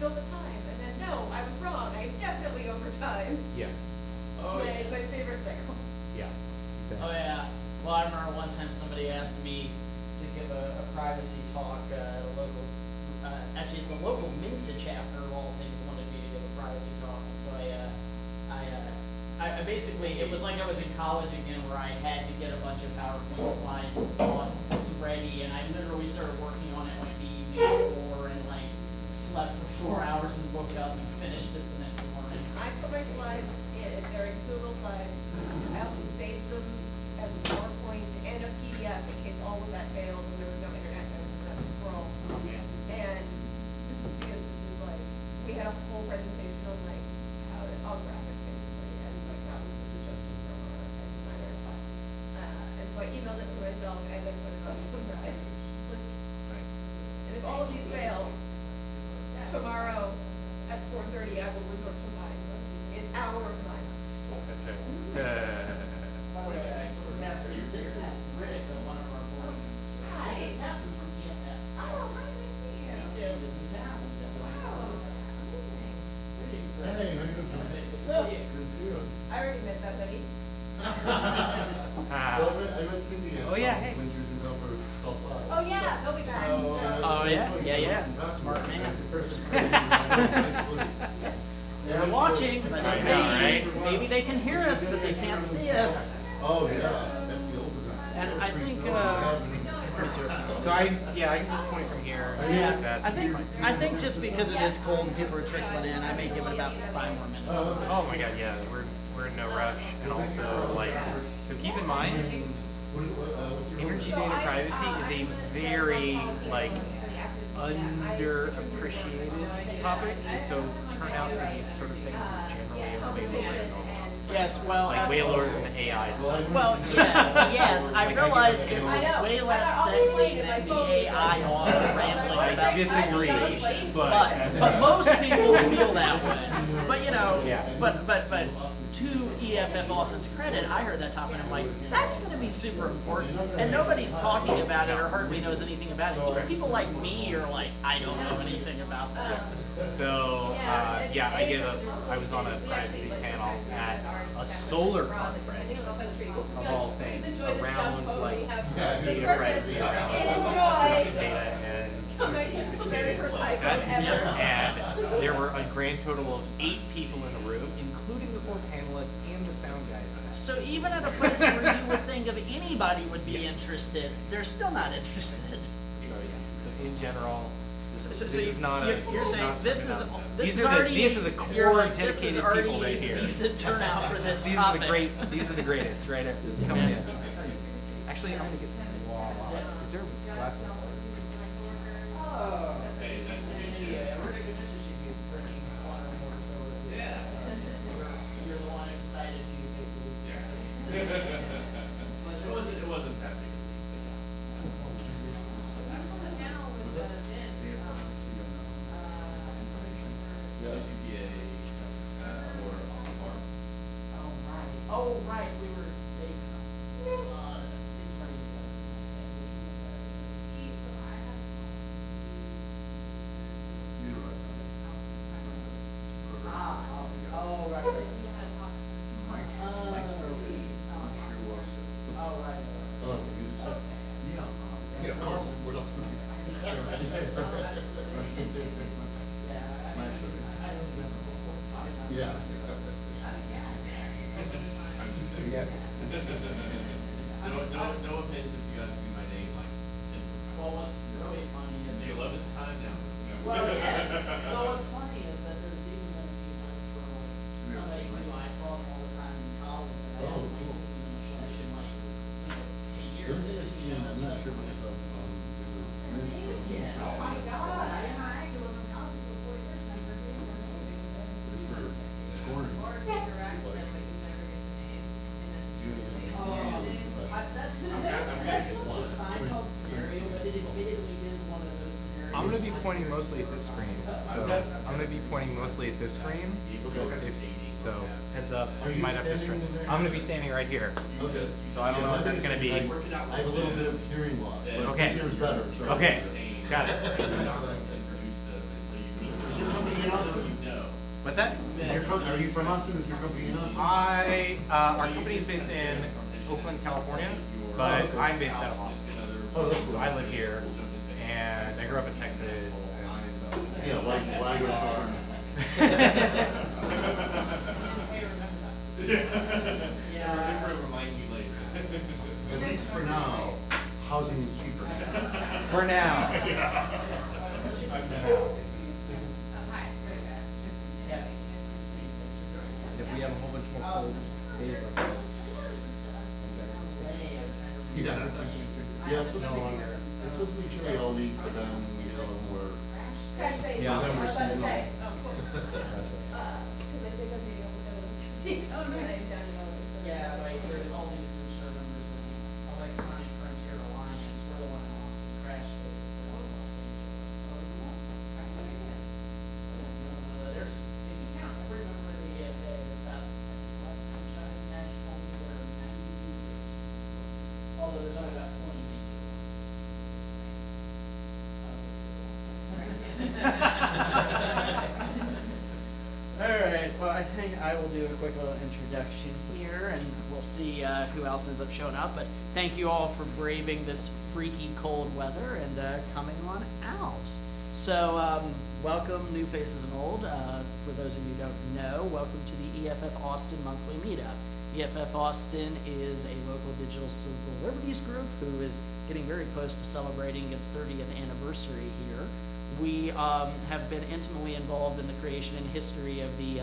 fill the time, and then, no, I was wrong, I'm definitely over time. Yes. It's my favorite cycle. Yeah. Exactly. Oh yeah. Well, I remember one time somebody asked me to give a privacy talk at a local, actually the local Minsta chapter of all things wanted me to give a privacy talk, and so I basically, it was like I was in college again where I had to get a bunch of PowerPoint slides and thought was ready, and I literally started working on it like the evening before and like slept for 4 hours and woke up and finished it the next morning. I put my slides in, they're in Google Slides. I also saved them as PowerPoints and a PDF in case all of that failed and there was no internet and I was gonna have to scroll. And this is because this is like, we had a whole presentation on like how to, all graphics basically, and like that was the suggestion from our designer. And so I emailed it to myself and then put it on OneDrive. And if all of these fail, tomorrow at 4:30 I will resort to mine, an hour of mine. That's right. By the way, this is Riddick, one of our board members. Hi. This is Matthew from EFF. Oh, hi, nice to meet you. He is in town. Wow, amazing. Hey, how you doing? Good to see you. Good to see you. I already missed that, buddy. Well, I met Cindy Oh, yeah, hey. when she was in South for South by. Oh, yeah, they'll be back. Oh, yeah. Smart man. They're Nice watching, to- but I know, right? maybe they can hear us, but they can't see us. Oh, yeah, that's the old design. And That was I pretty think, strong. So I can just point from here. Yeah, That's I think just because it is cold and people are trickling in, I may give it about 5 more minutes. Oh my god, yeah, we're in no rush, and also like, so keep in mind, energy data privacy is a very like underappreciated topic, and so turnout to these sort of things is generally way lower than normal. Yes, well, Like way lower than the AI stuff. well, yeah, yes, I Like, realize I this is know. way less sexy than the AI author rambling about Disagree, civilization, but but most people feel that way. But you know, Yeah. but to EFF-Austin's credit, I heard that talk and I'm like, that's going to be super important, and nobody's talking about it or hardly knows anything about it. Even people like me are like, I don't know anything about that. So I was on a privacy panel at a solar conference of all things around like data privacy, around production data and energy usage data and stuff like that. And there were a grand total of 8 people in the room, including the 4 panelists and the sound guy. So even at a place where you would think of anybody would be interested, they're still not interested. So in general, So this is not you're saying this is these are the you're core like, this is dedicated already people right a here. decent turnout for this These topic. are the greatest, right? Just coming in. Actually, I'm gonna get. Is there a glass of water? Oh. Hey, nice to meet you. Yeah, we're gonna get this issue bringing water and more over. Yeah. You're the one who decided to take the lead. Yeah. It wasn't that big. CCPA or Austin Park. Oh right, we were they it's funny. Oh right. Oh right. Oh, music stuff? Yeah, of course. What else would Yeah. Yeah. No offense if you guys give me my name like 10. Well, what's really funny is It's the 11th time now. well, yes. Well, what's funny is that there's even been a few times where like, somebody who I saw them all the time in college, and I hadn't really seen them in the flesh in like 2 years. I'm not sure what it's about. Yeah. Oh my God! I interacted with them constantly for 4 years. And I forget It's for scoring. That's such a Seinfeld scenario, but it admittedly is one of those scenarios. I'm going to be pointing mostly at this screen. So I'm going to be pointing mostly at this screen. So heads up, you might have to. I'm going to be standing right here. Okay. So I don't know if that's going to be. I have a little bit of hearing loss, but Okay. this here is better. So Okay. Got it. Introduce the, so you meet. that? Are you from Austin? Is your company in Austin? Our company's based in Oakland, California, but okay. I'm based out of Austin. Oh, that's cool. So I live here, and I grew up in Texas. And so, Yeah, why go to California? Remember it remind you later. At least for now, housing is cheaper. for now. If we have a whole bunch more cold days like this. Yeah. Yeah, it's supposed to be, it's supposed to be chilly all week, but then some of them were, Yeah. some of them were seasonal. Oh, nice. Yeah, like there's all these booster members in the Electronic Frontier Alliance. We're the one in Austin. Crash Spaces in Los Angeles. There's, if you count every member of the EFA, there's about last time shot nationally, there are 90 users. Although there's only about 20 major ones. All right, well, I think I will do a quick little introduction here, and we'll see who else ends up showing up. But thank you all for braving this freaky cold weather and coming on out. So welcome, new faces and old. For those of you who don't know, welcome to the EFF-Austin monthly meetup. EFF-Austin is a local digital civil liberties group who is getting very close to celebrating its 30th anniversary here. We have been intimately involved in the creation and history of the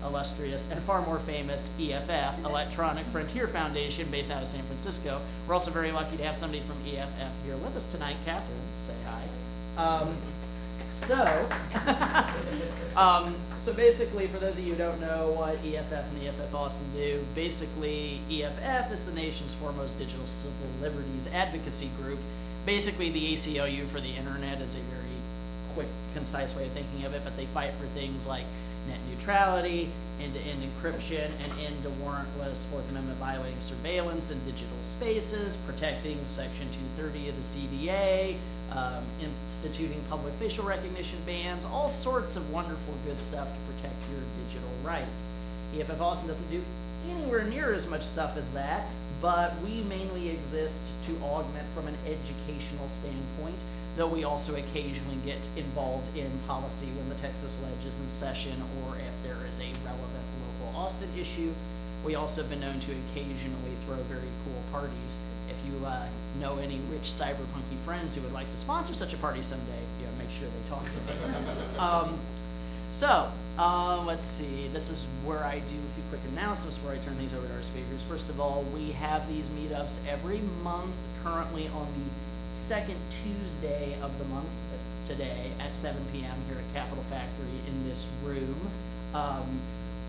illustrious and far more famous EFF, Electronic Frontier Foundation, based out of San Francisco. We're also very lucky to have somebody from EFF here with us tonight. Catherine, say hi. So basically, for those of you who don't know what EFF and EFF-Austin do, basically EFF is the nation's foremost digital civil liberties advocacy group. Basically, the ACLU for the internet is a very quick, concise way of thinking of it, but they fight for things like net neutrality, end-to-end encryption, and end to warrantless Fourth Amendment violating surveillance in digital spaces, protecting Section 230 of the CDA, instituting public facial recognition bans, all sorts of wonderful good stuff to protect your digital rights. EFF-Austin doesn't do anywhere near as much stuff as that, but we mainly exist to augment from an educational standpoint, though we also occasionally get involved in policy when the Texas Ledge is in session or if there is a relevant local Austin issue. We also have been known to occasionally throw very cool parties. If you know any rich cyberpunky friends who would like to sponsor such a party someday, make sure they talk to me. Let's see, this is where I do a few quick announcements before I turn things over to our speakers. First of all, we have these meetups every month, currently on the second Tuesday of the month today at 7 p.m. here at Capitol Factory in this room.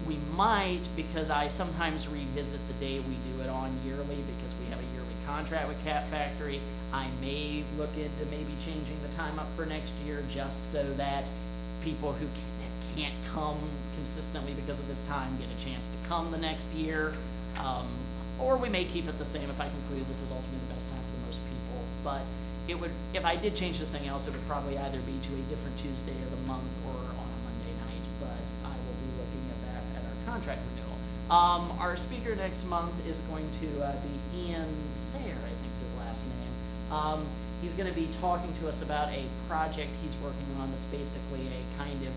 We might, because I sometimes revisit the day we do it on yearly because we have a yearly contract with Cap Factory, I may look into maybe changing the time up for next year just so that people who can't come consistently because of this time get a chance to come the next year. Or we may keep it the same if I conclude this is ultimately the best time for most people. But it would, if I did change this thing else, it would probably either be to a different Tuesday of the month or on a Monday night, but I will be looking at that at our contract renewal. Our speaker next month is going to be Ian Sayer, I think is his last name. He's going to be talking to us about a project he's working on that's basically a kind of,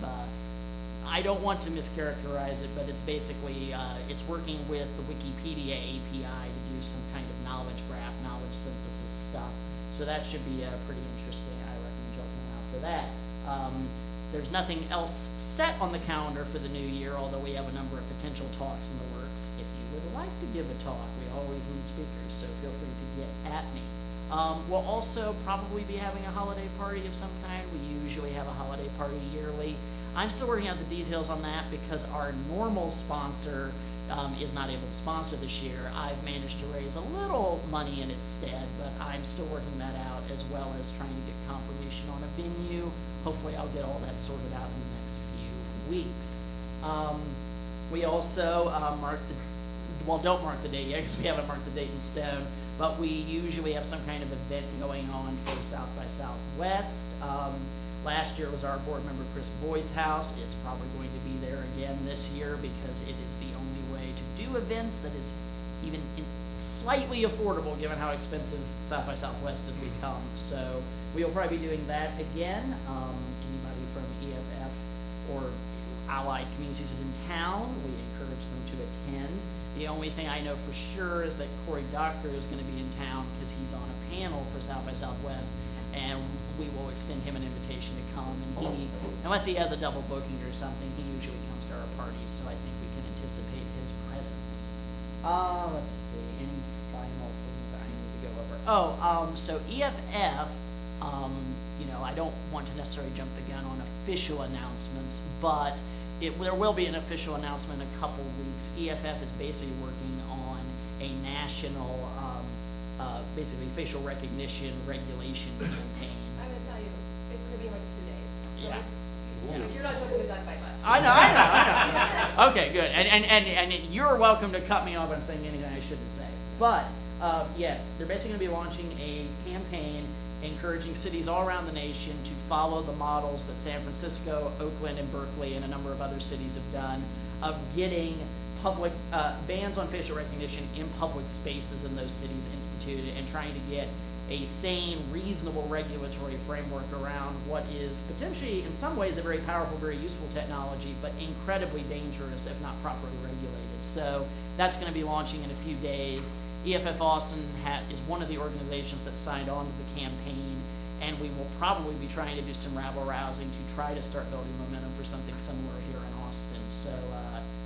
I don't want to mischaracterize it, but it's basically, it's working with the Wikipedia API to do some kind of knowledge graph, knowledge synthesis stuff. So that should be pretty interesting. I recommend jumping out for that. There's nothing else set on the calendar for the new year, although we have a number of potential talks in the works. If you would like to give a talk, we always need speakers, so feel free to get at me. We'll also probably be having a holiday party of some kind. We usually have a holiday party yearly. I'm still working out the details on that because our normal sponsor is not able to sponsor this year. I've managed to raise a little money in its stead, but I'm still working that out as well as trying to get confirmation on a venue. Hopefully I'll get all that sorted out in the next few weeks. We also don't mark the date yet because we haven't marked the date in stone, but we usually have some kind of event going on for South by Southwest. Last year was our board member Chris Boyd's house. It's probably going to be there again this year because it is the only way to do events that is even slightly affordable given how expensive South by Southwest has become. So we will probably be doing that again. Anybody from EFF or allied communities in town, we encourage them to attend. The only thing I know for sure is that Corey Doctor is going to be in town because he's on a panel for South by Southwest, and we will extend him an invitation to come. And he, unless he has a double booking or something, he usually comes to our parties, so I think we can anticipate his presence. Let's see, any final things I need to go over? So EFF, you know, I don't want to necessarily jump the gun on official announcements, but there will be an official announcement in a couple weeks. EFF is basically working on a national, basically facial recognition regulation campaign. I'm gonna tell you, it's gonna be like 2 days, so Yeah. it's, you're not jumping the gun by much. I know. Okay, good. And you're welcome to cut me off if I'm saying anything I shouldn't say. But yes, they're basically going to be launching a campaign encouraging cities all around the nation to follow the models that San Francisco, Oakland, and Berkeley, and a number of other cities have done of getting public bans on facial recognition in public spaces in those cities instituted, and trying to get a sane, reasonable regulatory framework around what is potentially, in some ways, a very powerful, very useful technology, but incredibly dangerous if not properly regulated. So that's going to be launching in a few days. EFF-Austin is one of the organizations that signed on to the campaign, and we will probably be trying to do some rabble-rousing to try to start building momentum for something similar here in Austin. So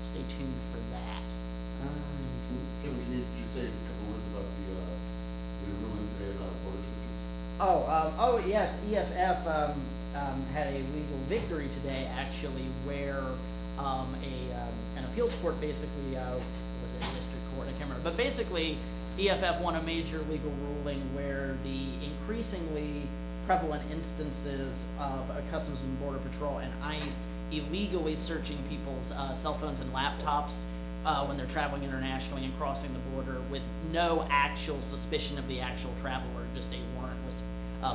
stay tuned for that. Kevin, can you just say a couple words about the ruling today about border churches? Yes, EFF had a legal victory today, actually, where an appeals court basically, was it a district court? I can't remember. But basically, EFF won a major legal ruling where the increasingly prevalent instances of Customs and Border Patrol and ICE illegally searching people's cell phones and laptops when they're traveling internationally and crossing the border with no actual suspicion of the actual traveler, just a warrantless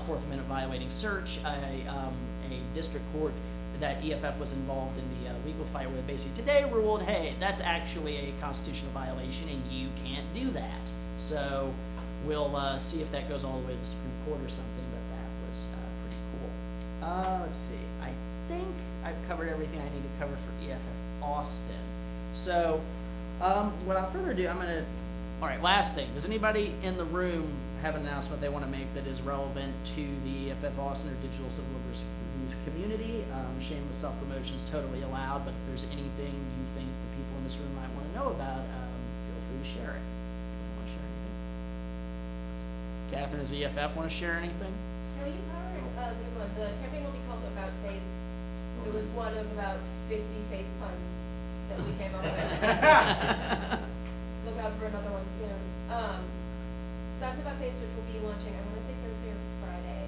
Fourth Amendment violating search. A district court that EFF was involved in the legal fight with basically today ruled, hey, that's actually a constitutional violation and you can't do that. So we'll see if that goes all the way to the Supreme Court or something, but that was pretty cool. Let's see, I think I've covered everything I need to cover for EFF-Austin. So without further ado, all right, last thing. Does anybody in the room have an announcement they want to make that is relevant to the EFF-Austin or Digital Civil Liberties community? Shameless self-promotion is totally allowed, but if there's anything you think the people in this room might want to know about, feel free to share it. Want to share anything? Catherine, does EFF want to share anything? No, you covered the campaign will be called About Face. It was one of about 50 face puns that we came up with. Look out for another one soon. So that's About Face, which will be launching, I want to say Thursday or Friday.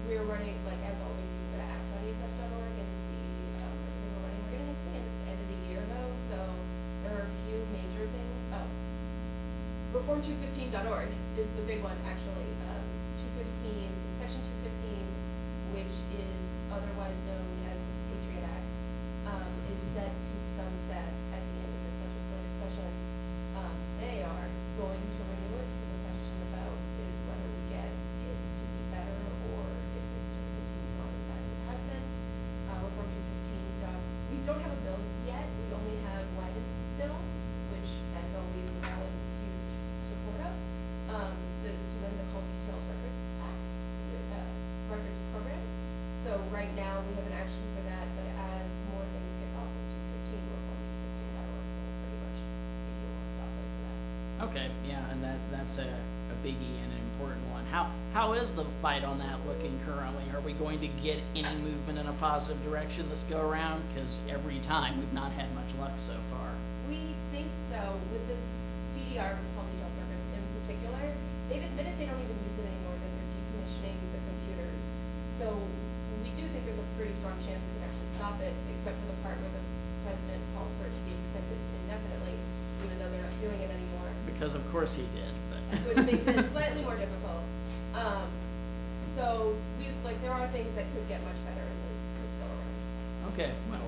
We're running, like as always, you can go to act.eff.org and see everything we're running. We're going to hit the end of the year though, so there are a few major things. Reform215.org is the big one actually. 215, Section 215, which is otherwise known as the Patriot Act, is set to sunset at the end of this legislative session. They are going to renew it, so the question about is whether we get it to be better or if it just continues on as bad as it has been. Reform 215, we don't have a bill yet. We only have Wyden's bill, which, as always, we're all in huge support of. To them, the Called Details Records Act, records program. So right now we have an action for that, but as more things kick off with 215, Reform 215.org will pretty much be the one-stop place for that. Okay, yeah, and that's a biggie and an important one. How is the fight on that looking currently? Are we going to get any movement in a positive direction this go around? Because every time we've not had much luck so far. We think so. With this CDR, Called Details Records in particular, they've admitted they don't even use it anymore, that they're decommissioning the computers. So we do think there's a pretty strong chance we can actually stop it, except for the part where the president called for it to be extended indefinitely, even though they're not doing it anymore. Because of course he did. But Which makes it slightly more difficult. So there are things that could get much better in this go around. Okay, well,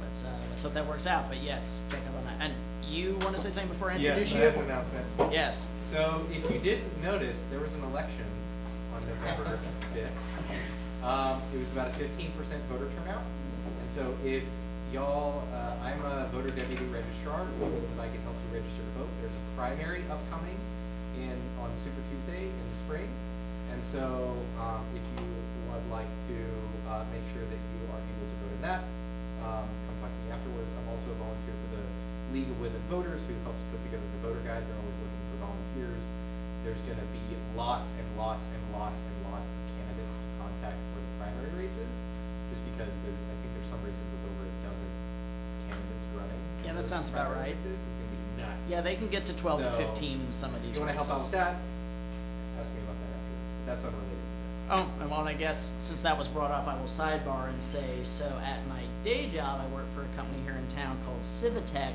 let's hope that works out. But yes, check up on that. And you want to say something before I introduce Yes, you? I have an announcement. Yes. So if you didn't notice, there was an election on November 5th. It was about a 15% voter turnout. And so if y'all, I'm a voter deputy registrar, which means that I can help you register to vote. There's a primary upcoming on Super Tuesday in the spring. And so if you would like to make sure that you are able to vote in that, come talk to me afterwards. I'm also a volunteer for the League of Women Voters, who helps put together the voter guide. They're always looking for volunteers. There's going to be lots and lots and lots and lots of candidates to contact for the primary races, just because I think there's some races with over a dozen candidates running. Yeah, that sounds about right. Races. It's going to be nuts. Yeah, they can get to 12 to 15 in some of these If you want to races. help out with that, ask me about that afterwards. But that's unrelated to this. Oh, and well, I guess since that was brought up, I will sidebar and say, so at my day job, I work for a company here in town called Civitech.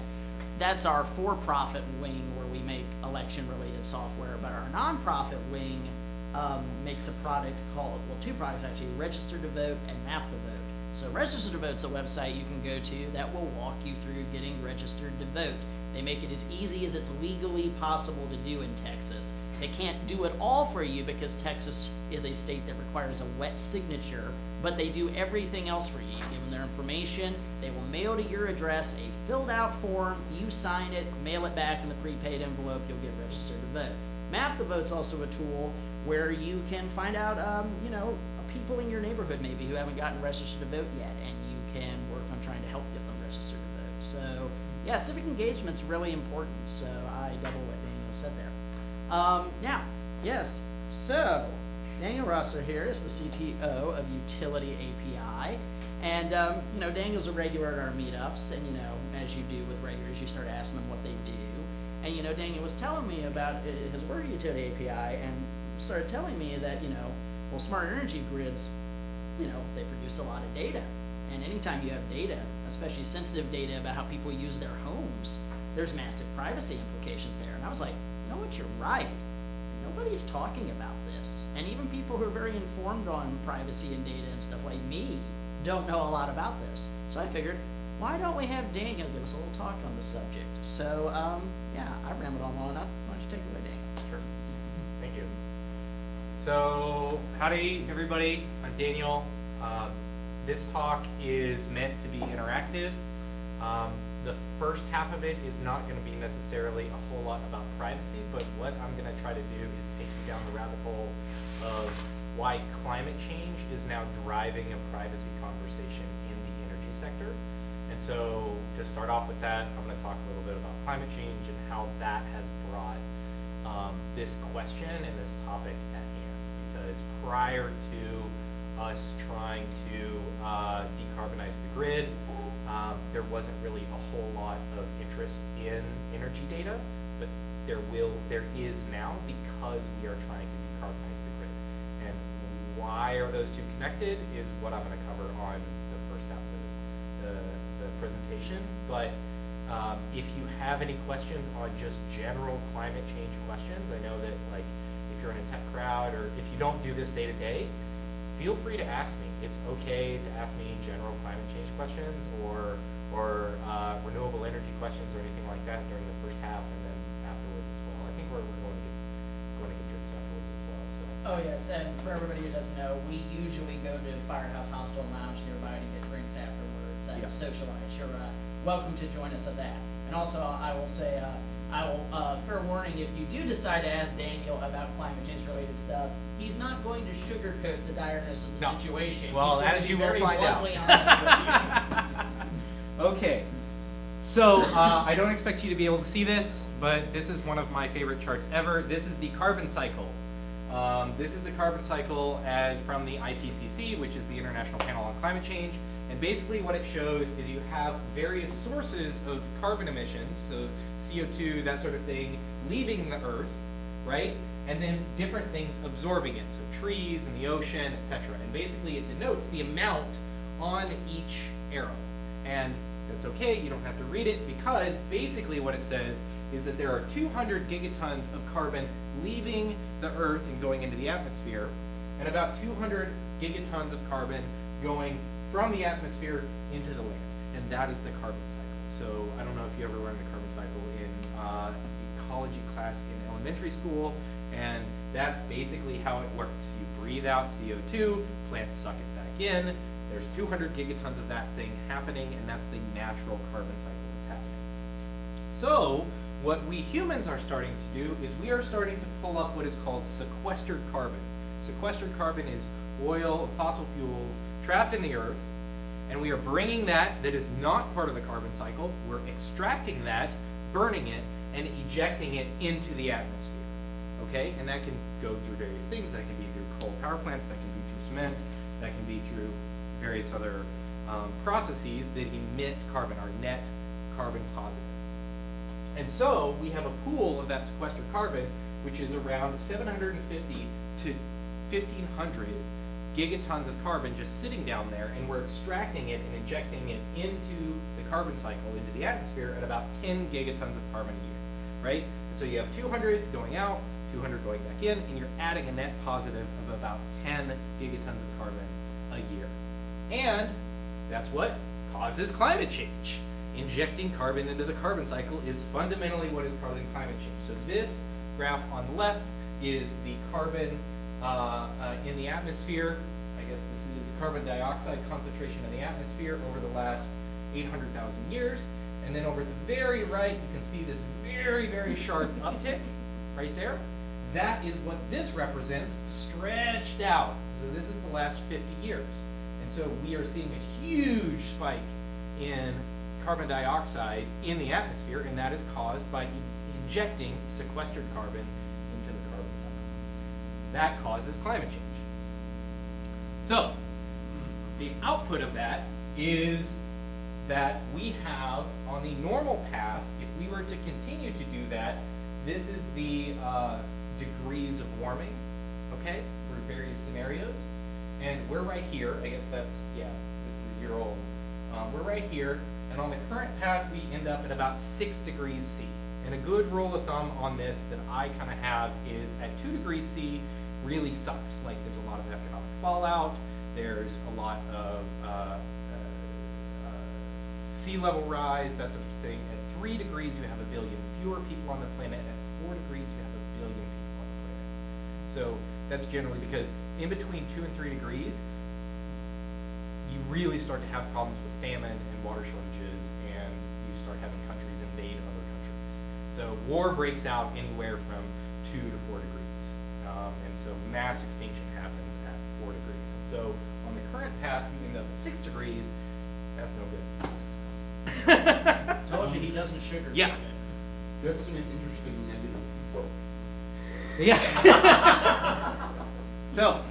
That's our for-profit wing where we make election-related software, but our nonprofit wing makes a product called, well, two products actually, Register to Vote and Map to Vote. So Register to Vote's a website you can go to that will walk you through getting registered to vote. They make it as easy as it's legally possible to do in Texas. They can't do it all for you because Texas is a state that requires a wet signature, but they do everything else for you. You give them their information, they will mail to your address a filled out form, you sign it, mail it back in the prepaid envelope, you'll get registered to vote. Map the Vote's also a tool where you can find out, people in your neighborhood maybe who haven't gotten registered to vote yet, and you can work on trying to help get them registered to vote. So, yeah, civic engagement's really important, so I double what Daniel said there. Now, yes, so Daniel Rosser here is the CTO of Utility API, and Daniel's a regular at our meetups, and as you do with regulars, you start asking them what they do. And Daniel was telling me about his work at Utility API, and started telling me that well, smart energy grids, they produce a lot of data, and anytime you have data, especially sensitive data about how people use their homes, there's massive privacy implications there. And I was like, you know what, you're right. Nobody's talking about this. And even people who are very informed on privacy and data and stuff like me don't know a lot about this. So I figured, why don't we have Daniel give us a little talk on the subject? So, yeah, I rambled on long enough. Why don't you take it away, Daniel? Sure. Thank you. So, howdy, everybody. I'm Daniel. This talk is meant to be interactive. The first half of it is not going to be necessarily a whole lot about privacy, but what I'm going to try to do is take you down the rabbit hole of why climate change is now driving a privacy conversation in the energy sector. And so to start off with that, I'm going to talk a little bit about climate change and how that has brought this question and this topic at hand. Because prior to us trying to decarbonize the grid, there wasn't really a whole lot of interest in energy data, but there is now because we are trying to decarbonize the grid. And why are those two connected is what I'm going to cover on the first half of the presentation. But if you have any questions on just general climate change questions, I know that if you're in a tech crowd or if you don't do this day to day, feel free to ask me. It's okay to ask me general climate change questions or renewable energy questions or anything like that during the first half and then afterwards as well. I think we're going to get drinks afterwards as well. So. Oh yes, and for everybody who doesn't know, we usually go to Firehouse Hostel Lounge nearby to get drinks afterwards and socialize. You're welcome to join us at that. And also, I will say, fair warning, if you do decide to ask Daniel about climate change related stuff, he's not going to sugarcoat the direness of the situation. Well, he's as you will find out. Very bluntly honest with you. Okay, so I don't expect you to be able to see this, but this is one of my favorite charts ever. This is the carbon cycle. This is the carbon cycle as from the IPCC, which is the International Panel on Climate Change. And basically what it shows is you have various sources of carbon emissions, so CO2, that sort of thing, leaving the Earth, right? And then different things absorbing it, so trees and the ocean, etc. And basically it denotes the amount on each arrow. And that's okay, you don't have to read it, because basically what it says is that there are 200 gigatons of carbon leaving the Earth and going into the atmosphere, and about 200 gigatons of carbon going from the atmosphere into the land. And that is the carbon cycle. So I don't know if you ever learned the carbon cycle in ecology class in elementary school, and that's basically how it works. You breathe out CO2, plants suck it back in, there's 200 gigatons of that thing happening, and that's the natural carbon cycle that's happening. So what we humans are starting to do is we are starting to pull up what is called sequestered carbon. Sequestered carbon is oil, fossil fuels trapped in the earth, and we are bringing that is not part of the carbon cycle, we're extracting that, burning it, and ejecting it into the atmosphere. Okay, and that can go through various things. That can be through coal power plants, that can be through cement, that can be through various other processes that emit carbon, are net carbon positive. And so we have a pool of that sequestered carbon, which is around 750 to 1,500 gigatons of carbon just sitting down there, and we're extracting it and injecting it into the carbon cycle, into the atmosphere, at about 10 gigatons of carbon a year, right? So you have 200 going out, 200 going back in, and you're adding a net positive of about 10 gigatons of carbon a year. And that's what causes climate change. Injecting carbon into the carbon cycle is fundamentally what is causing climate change. So this graph on the left is the carbon in the atmosphere. I guess this is carbon dioxide concentration in the atmosphere over the last 800,000 years. And then over the very right, you can see this very, very sharp uptick right there. That is what this represents stretched out. So this is the last 50 years. And so we are seeing a huge spike in carbon dioxide in the atmosphere, and that is caused by injecting sequestered carbon into the carbon cycle. That causes climate change. So the output of that is that we have, on the normal path, if we were to continue to do that, this is the degrees of warming, okay, for various scenarios. And we're right here, I guess that's, yeah, this is a year old. We're right here, and on the current path, we end up at about 6 degrees C. And a good rule of thumb on this that I kind of have is at 2 degrees C really sucks. Like, there's a lot of economic fallout, there's a lot of sea level rise, that sort of thing. At 3 degrees, you have 1 billion fewer people on the planet. At 4 degrees, you have 1 billion people on the planet. So that's generally because in between 2 and 3 degrees, you really start to have problems with famine and water shortages, and you start having countries invade other countries. So war breaks out anywhere from 2 to 4 degrees. And so mass extinction happens at 4 degrees. And so on the current path, you end up at 6 degrees. That's no good. Told you he doesn't sugarcoat Yeah. it. That's an interesting negative quote. Yeah. So,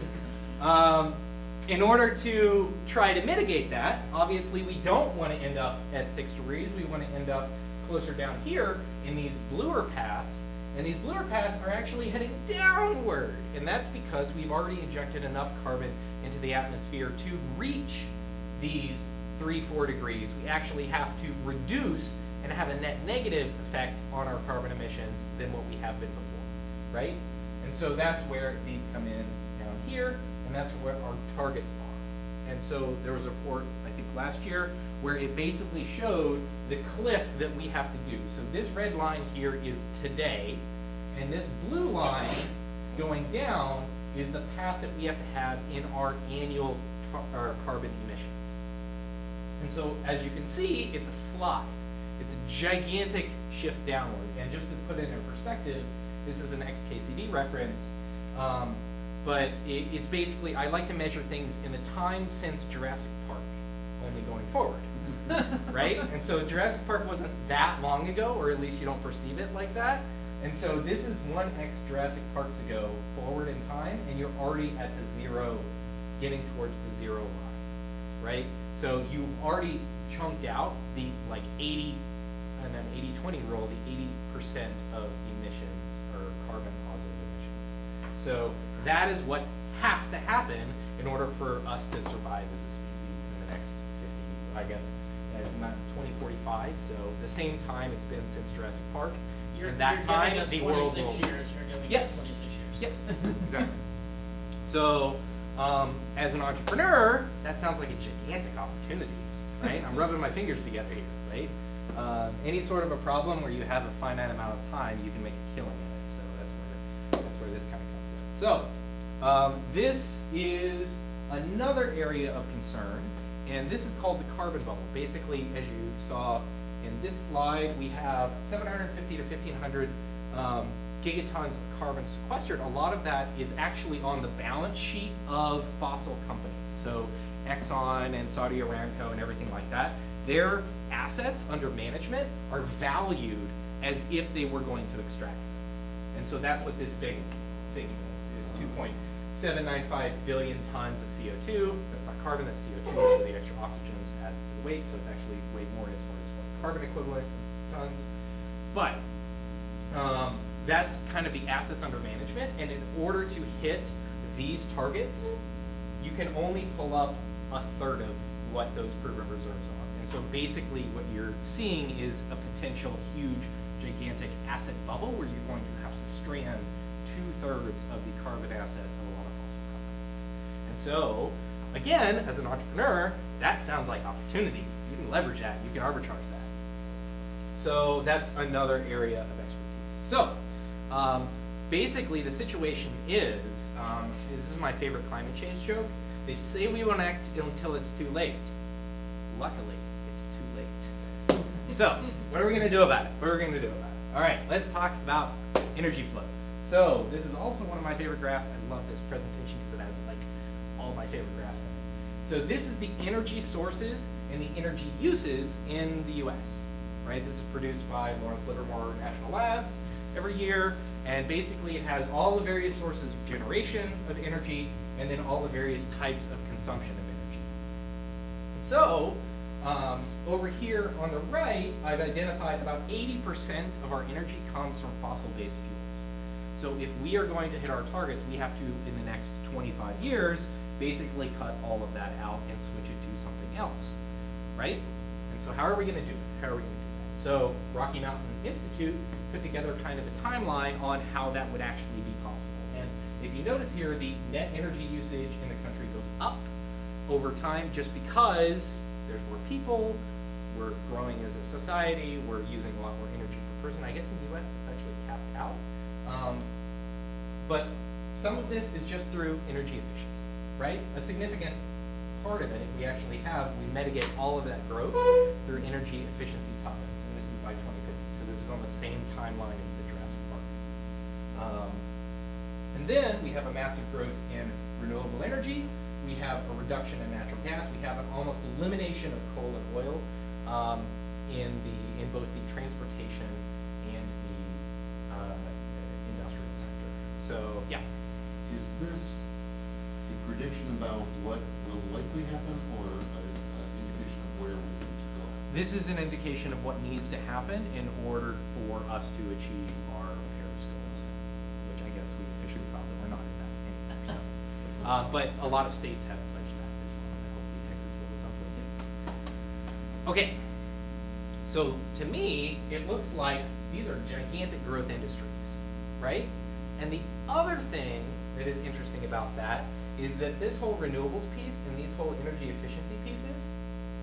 in order to try to mitigate that, obviously we don't want to end up at 6 degrees. We want to end up closer down here in these bluer paths. And these bluer paths are actually heading downward. And that's because we've already injected enough carbon into the atmosphere to reach these 3-4 degrees. We actually have to reduce and have a net negative effect on our carbon emissions than what we have been before, right? And so that's where these come in down here, and that's where our targets are. And so there was a report, I think last year, where it basically showed the cliff that we have to do. So this red line here is today, and this blue line going down is the path that we have to have in our annual carbon emissions. And so as you can see, it's a slide. It's a gigantic shift downward. And just to put it in perspective, this is an XKCD reference, but it's basically, I like to measure things in the time since Jurassic Park, only going forward, right? And so Jurassic Park wasn't that long ago, or at least you don't perceive it like that. And so this is 1x Jurassic Parks ago, forward in time, and you're already at the zero, getting towards the 0 line, right? So you've already chunked out the like 80, and then 80-20 rule, the 80% of emissions, or carbon positive emissions. So that is what has to happen in order for us to survive as a species in the next 50, I guess, it's not 2045, so the same time it's been since Jurassic Park. You're that time, giving us the 26 world will, years. You're giving yes, us 26 years. yes, exactly. So as an entrepreneur, that sounds like a gigantic opportunity, right? I'm rubbing my fingers together here, right? Any sort of a problem where you have a finite amount of time, you can make a killing in it. So that's where this kind of comes in. So this is another area of concern, and this is called the carbon bubble. Basically, as you saw in this slide, we have 750 to 1,500 gigatons of carbon sequestered. A lot of that is actually on the balance sheet of fossil companies. So Exxon and Saudi Aramco and everything like that, their assets under management are valued as if they were going to extract them. And so that's what this big thing is 2.795 billion tons of CO2. That's not carbon, that's CO2, so the extra oxygen's added to the weight, so it's actually way more as far as like carbon equivalent tons. But that's kind of the assets under management, and in order to hit these targets, you can only pull up a third of what those proven reserves are. And so basically what you're seeing is a potential huge, gigantic asset bubble where you're going to have to strand 2/3 of the carbon assets of a lot of fossil companies. And so, again, as an entrepreneur, that sounds like opportunity. You can leverage that, you can arbitrage that. So that's another area of expertise. So basically the situation is, this is my favorite climate change joke, they say we won't act until it's too late. Luckily, it's too late. So what are we gonna do about it? What are we gonna do about it? All right, let's talk about energy flows. So this is also one of my favorite graphs. I love this presentation because it has like all my favorite graphs in it. So this is the energy sources and the energy uses in the US, right? This is produced by Lawrence Livermore National Labs every year, and basically it has all the various sources of generation of energy and then all the various types of consumption of energy. So over here on the right, I've identified about 80% of our energy comes from fossil-based fuels. So if we are going to hit our targets, we have to, in the next 25 years, basically cut all of that out and switch it to something else, right? And so how are we going to do it? How are we going to do that? So Rocky Mountain Institute put together kind of a timeline on how that would actually be possible. And if you notice here, the net energy usage in the country goes up over time just because there's more people, we're growing as a society, we're using a lot more energy per person. I guess in the US it's actually capped out. But some of this is just through energy efficiency, right? A significant part of it, we actually have, we mitigate all of that growth through energy efficiency topics, and this is by 2050. So this is on the same timeline as the Jurassic Park. And then we have a massive growth in renewable energy. We have a reduction in natural gas. We have an almost elimination of coal and oil in both the transportation and the industrial sector. So yeah. Is this a prediction about what will likely happen, or an indication of where we need to go? This is an indication of what needs to happen in order for us to achieve our Paris goals, which I guess we officially found that we're not in that anymore. So. But a lot of states have pledged that as well, and hopefully Texas will at some point too. Okay, so to me, it looks like these are gigantic growth industries, right? And the other thing that is interesting about that is that this whole renewables piece and these whole energy efficiency pieces,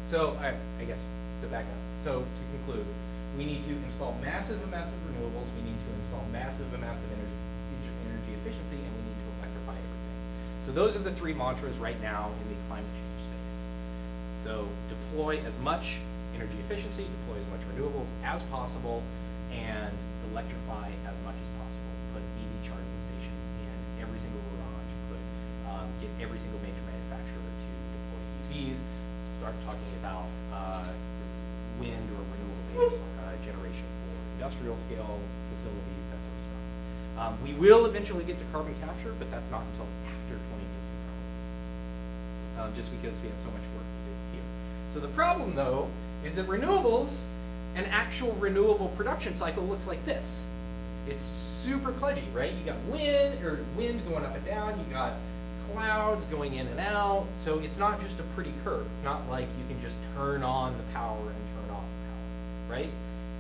so I guess to back up, so to conclude, we need to install massive amounts of renewables, we need to install massive amounts of energy efficiency, and we need to electrify everything. So those are the three mantras right now in the climate change space. So deploy as much energy efficiency, deploy as much renewables as possible, and electrify as much as possible. Put EV charging stations in every single garage, get every single major manufacturer to deploy EVs, start talking about wind or renewable-based generation for industrial scale facilities, that sort of stuff. We will eventually get to carbon capture, but that's not until after 2050, just because we have so much work to do here. So the problem, though, is that renewables, an actual renewable production cycle looks like this. It's super kludgy, right? You got wind going up and down, you got clouds going in and out, so it's not just a pretty curve. It's not like you can just turn on the power and turn off the power, right?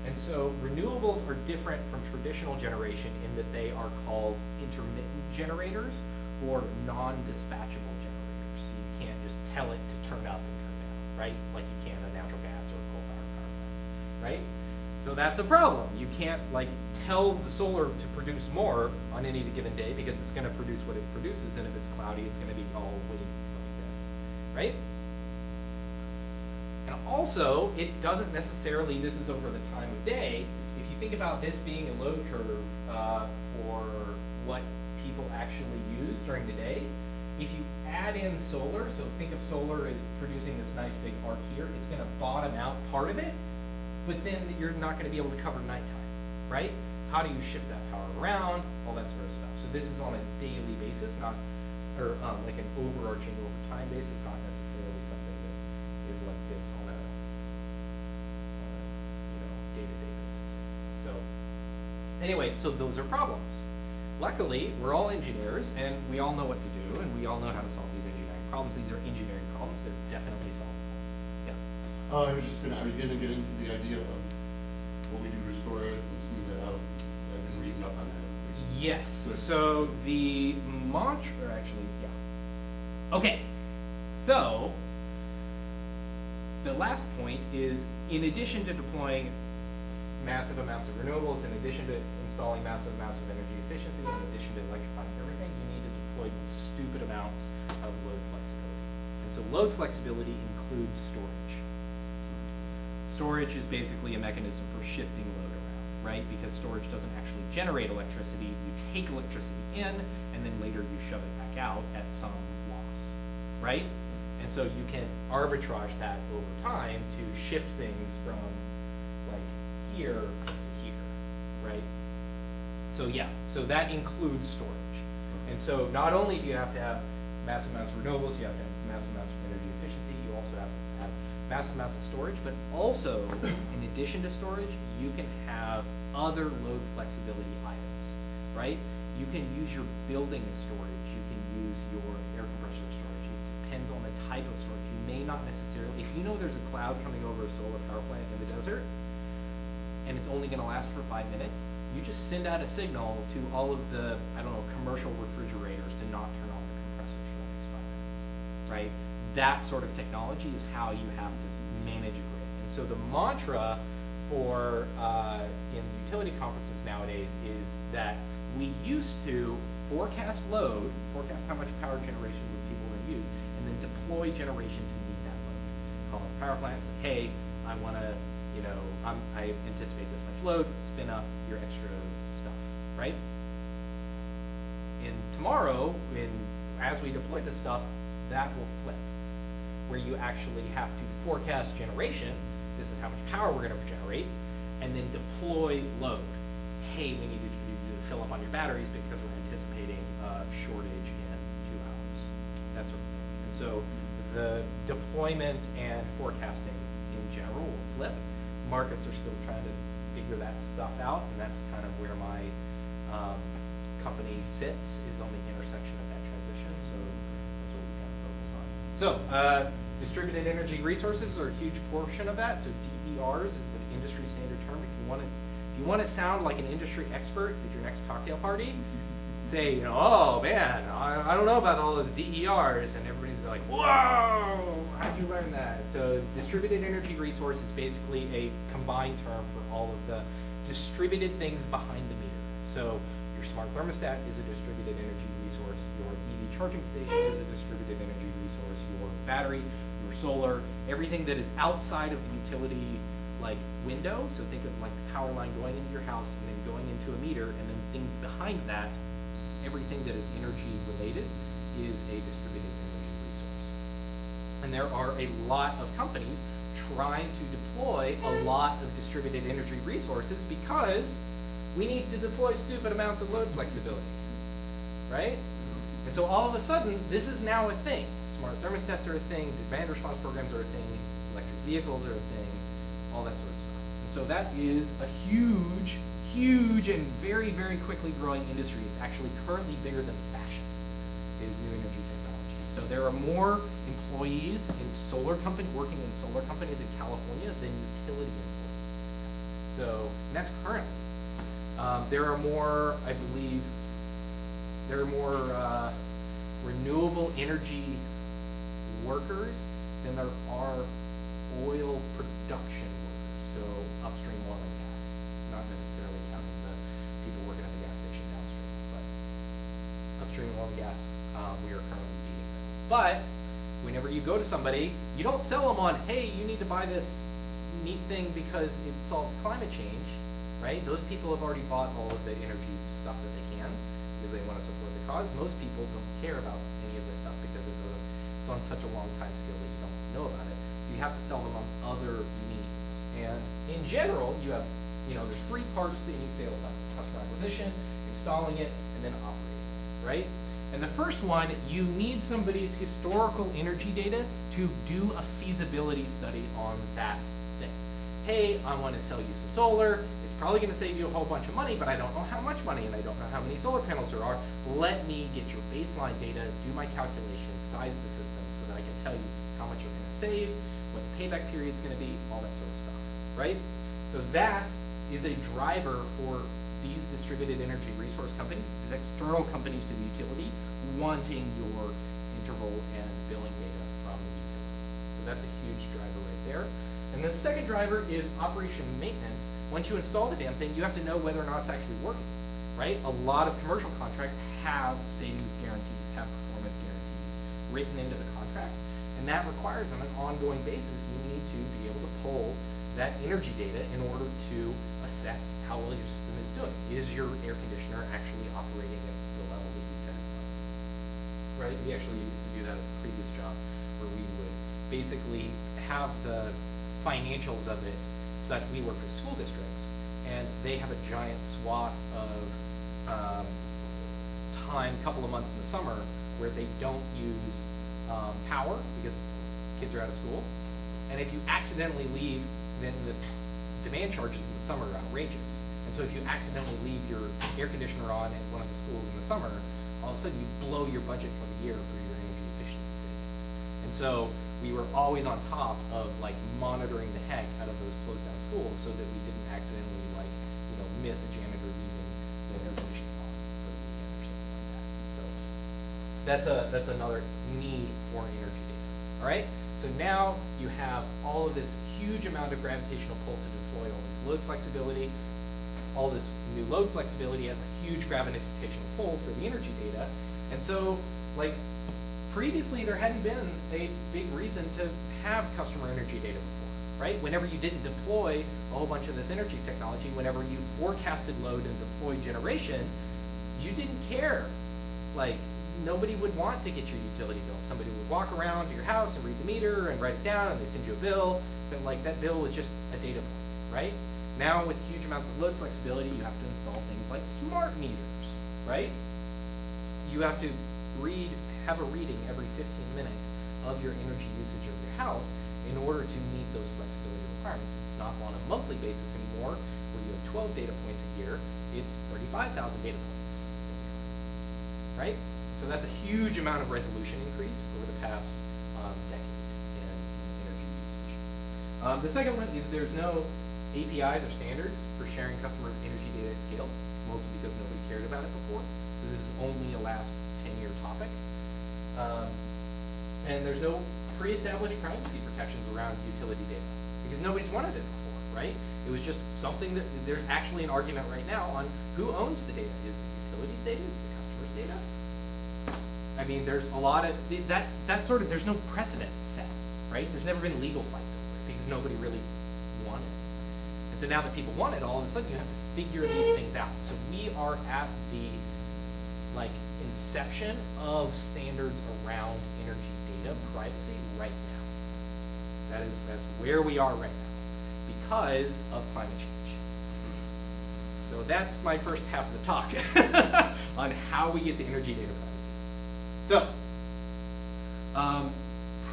And so renewables are different from traditional generation in that they are called intermittent generators, or non-dispatchable generators. So you can't just tell it to turn up and turn down, right? Like you can a natural gas or a coal-powered power plant, right? So that's a problem. You can't like tell the solar to produce more on any given day because it's going to produce what it produces, and if it's cloudy, it's going to be all wavy like this, right? And also, it doesn't necessarily, this is over the time of day, if you think about this being a load curve for what people actually use during the day, if you add in solar, so think of solar as producing this nice big arc here, it's going to bottom out part of it, but then you're not going to be able to cover nighttime, right? How do you shift that power around, all that sort of stuff. So this is on a daily basis, not, or like an overarching over time basis, not necessarily something that is like this on a day-to-day basis. So anyway, so those are problems. Luckily, we're all engineers, and we all know what to do, and we all know how to solve these engineering problems. These are engineering problems. They're definitely solvable. Yeah. I was gonna get into the idea of what we do to restore it and smooth that out. I've been reading up on that. Yes. So the mantra, or actually, yeah. Okay. So the last point is, in addition to deploying massive amounts of renewables, in addition to installing massive amounts of energy efficiency, in addition to electrifying everything, you need to deploy stupid amounts of load flexibility. And so load flexibility includes storage. Storage is basically a mechanism for shifting load around, right? Because storage doesn't actually generate electricity. You take electricity in, and then later you shove it back out at some loss, right? And so you can arbitrage that over time to shift things from like here to here, right? So yeah, so that includes storage. And so not only do you have to have massive amounts of renewables, you have to have massive amounts of energy efficiency, you also have to have massive amounts of storage, but also in addition to storage, you can have other load flexibility items, right? You can use your building as storage, you can use your air compressor storage. It depends on the type of storage. You may not necessarily, if you know there's a cloud coming over a solar power plant in the desert, and it's only gonna last for 5 minutes, you just send out a signal to all of the, I don't know, commercial refrigerators to not turn on the compressors for the next 5 minutes, right? That sort of technology is how you have to manage a grid. And so the mantra for, in utility conferences nowadays is that we used to forecast load, forecast how much power generation people were gonna use, and then deploy generation to meet that load. Call up power plants, hey, I wanna, you know, I anticipate this much load, spin up your extra stuff, right? And tomorrow, as we deploy this stuff, that will flip, where you actually have to forecast generation, this is how much power we're gonna generate, and then deploy load. Hey, we need to fill up on your batteries because we're anticipating a shortage in 2 hours, that sort of thing. And so the deployment and forecasting in general will flip. Markets are still trying to figure that stuff out, and that's kind of where my company sits, is on the intersection of that transition. So that's what we kind of focus on. So distributed energy resources are a huge portion of that. So DERs is the industry standard term. If you want to sound like an industry expert at your next cocktail party, say, you know, oh man, I don't know about all those DERs, and everybody's like, whoa, how'd you learn that? So distributed energy resource is basically a combined term for all of the distributed things behind the meter. So your smart thermostat is a distributed energy resource, your EV charging station is a distributed energy resource, your battery, your solar, everything that is outside of the utility like window, so think of like the power line going into your house and then going into a meter, and then things behind that, everything that is energy related is a distributed energy resource. And there are a lot of companies trying to deploy a lot of distributed energy resources because we need to deploy stupid amounts of load flexibility, right? And so all of a sudden, this is now a thing. Smart thermostats are a thing, demand response programs are a thing, electric vehicles are a thing, all that sort of stuff. And so that is a huge, huge and very, very quickly growing industry. It's actually currently bigger than fashion, is new energy technology. So there are more employees in working in solar companies in California than utility employees. So, and that's currently. There are more, I believe, there are more renewable energy workers than there are oil production workers, so upstream oil and gas, not necessarily counting the people working at the gas station downstream, but upstream oil and gas, we are currently beating them. But whenever you go to somebody, you don't sell them on, hey, you need to buy this neat thing because it solves climate change, right? Those people have already bought all of the energy stuff that they can because they want to support the cause. Most people don't care about any of this stuff because it's on such a long time scale that you don't know about it. So you have to sell them on other means. And in general, you have, there's three parts to any sales cycle: customer acquisition, installing it, and then operating it, right? And the first one, you need somebody's historical energy data to do a feasibility study on that thing. Hey, I want to sell you some solar. It's probably going to save you a whole bunch of money, but I don't know how much money and I don't know how many solar panels there are. Let me get your baseline data, do my calculations, size the system so that I can tell you how much you're going to save, what the payback period is going to be, all that sort of stuff, right? So that is a driver for these distributed energy resource companies, these external companies to the utility, wanting your interval and billing data from the utility. So that's a huge driver right there. And the second driver is operation and maintenance. Once you install the damn thing, you have to know whether or not it's actually working, right? A lot of commercial contracts have savings guarantees, have performance guarantees written into the contracts, and that requires on an ongoing basis, you need to be able to pull that energy data in order to assess how well your system is doing. Is your air conditioner actually operating at the level that you said it was? Right? We actually used to do that at the previous job, where we would basically have the financials of it such. We work for school districts, and they have a giant swath of time, couple of months in the summer, where they don't use power because kids are out of school. And if you accidentally leave, then the demand charges in the summer are outrageous. And so if you accidentally leave your air conditioner on at one of the schools in the summer, all of a sudden you blow your budget for the year for your energy efficiency savings. And so we were always on top of like monitoring the heck out of those closed down schools so that we didn't accidentally miss a janitor leaving the air conditioning on for the weekend or something like that. So that's another need for energy data. All right. So now you have all of this huge amount of gravitational pull to deploy all this load flexibility. All this new load flexibility has a huge gravitational pull for the energy data. And so, like, previously there hadn't been a big reason to have customer energy data before, right? Whenever you didn't deploy a whole bunch of this energy technology, whenever you forecasted load and deployed generation, you didn't care. Like, nobody would want to get your utility bill. Somebody would walk around to your house and read the meter and write it down, and they'd send you a bill, but like that bill was just a data point, right? Now with huge amounts of load flexibility, you have to install things like smart meters, right? You have to have a reading every 15 minutes of your energy usage of your house in order to meet those flexibility requirements. It's not on a monthly basis anymore, where you have 12 data points a year. It's 35,000 data points a year, right? So that's a huge amount of resolution increase over the past decade in energy usage. The second one is there's no APIs or standards for sharing customer energy data at scale, mostly because nobody cared about it before. So this is only a last 10-year topic. And there's no pre-established privacy protections around utility data because nobody's wanted it before, right? It was just something that there's actually an argument right now on who owns the data. Is the utility's data? Is the customer's data? I mean, there's a lot of that sort of, there's no precedent set, right? There's never been legal fights over it because nobody really wanted it. And so now that people want it, all of a sudden you have to figure these things out. So we are at the inception of standards around energy data privacy right now. That's where we are right now because of climate change. So that's my first half of the talk on how we get to energy data privacy. So,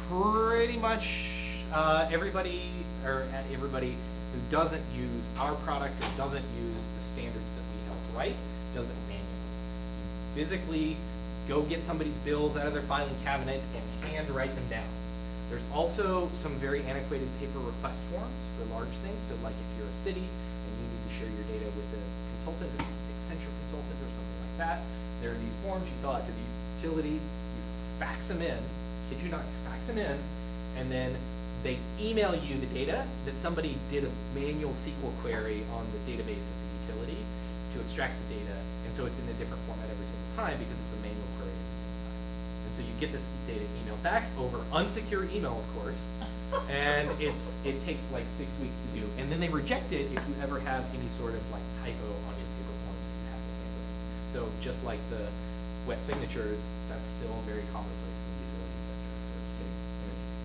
pretty much everybody who doesn't use our product or doesn't use the standards that we help write does it manually. You physically go get somebody's bills out of their filing cabinet and hand write them down. There's also some very antiquated paper request forms for large things. So like if you're a city and you need to share your data with a consultant, or Accenture consultant or something like that, there are these forms you fill out to utility, you fax them in, kid you not, you fax them in, and then they email you the data that somebody did a manual SQL query on the database of the utility to extract the data, and so it's in a different format every single time because it's a manual query every single time. And so you get this data emailed back over unsecured email, of course, and it takes like 6 weeks to do, and then they reject it if you ever have any sort of like typo on your paper forms that you have to handle. So just like the wet signatures, that's still a very commonplace in the utility sector for getting energy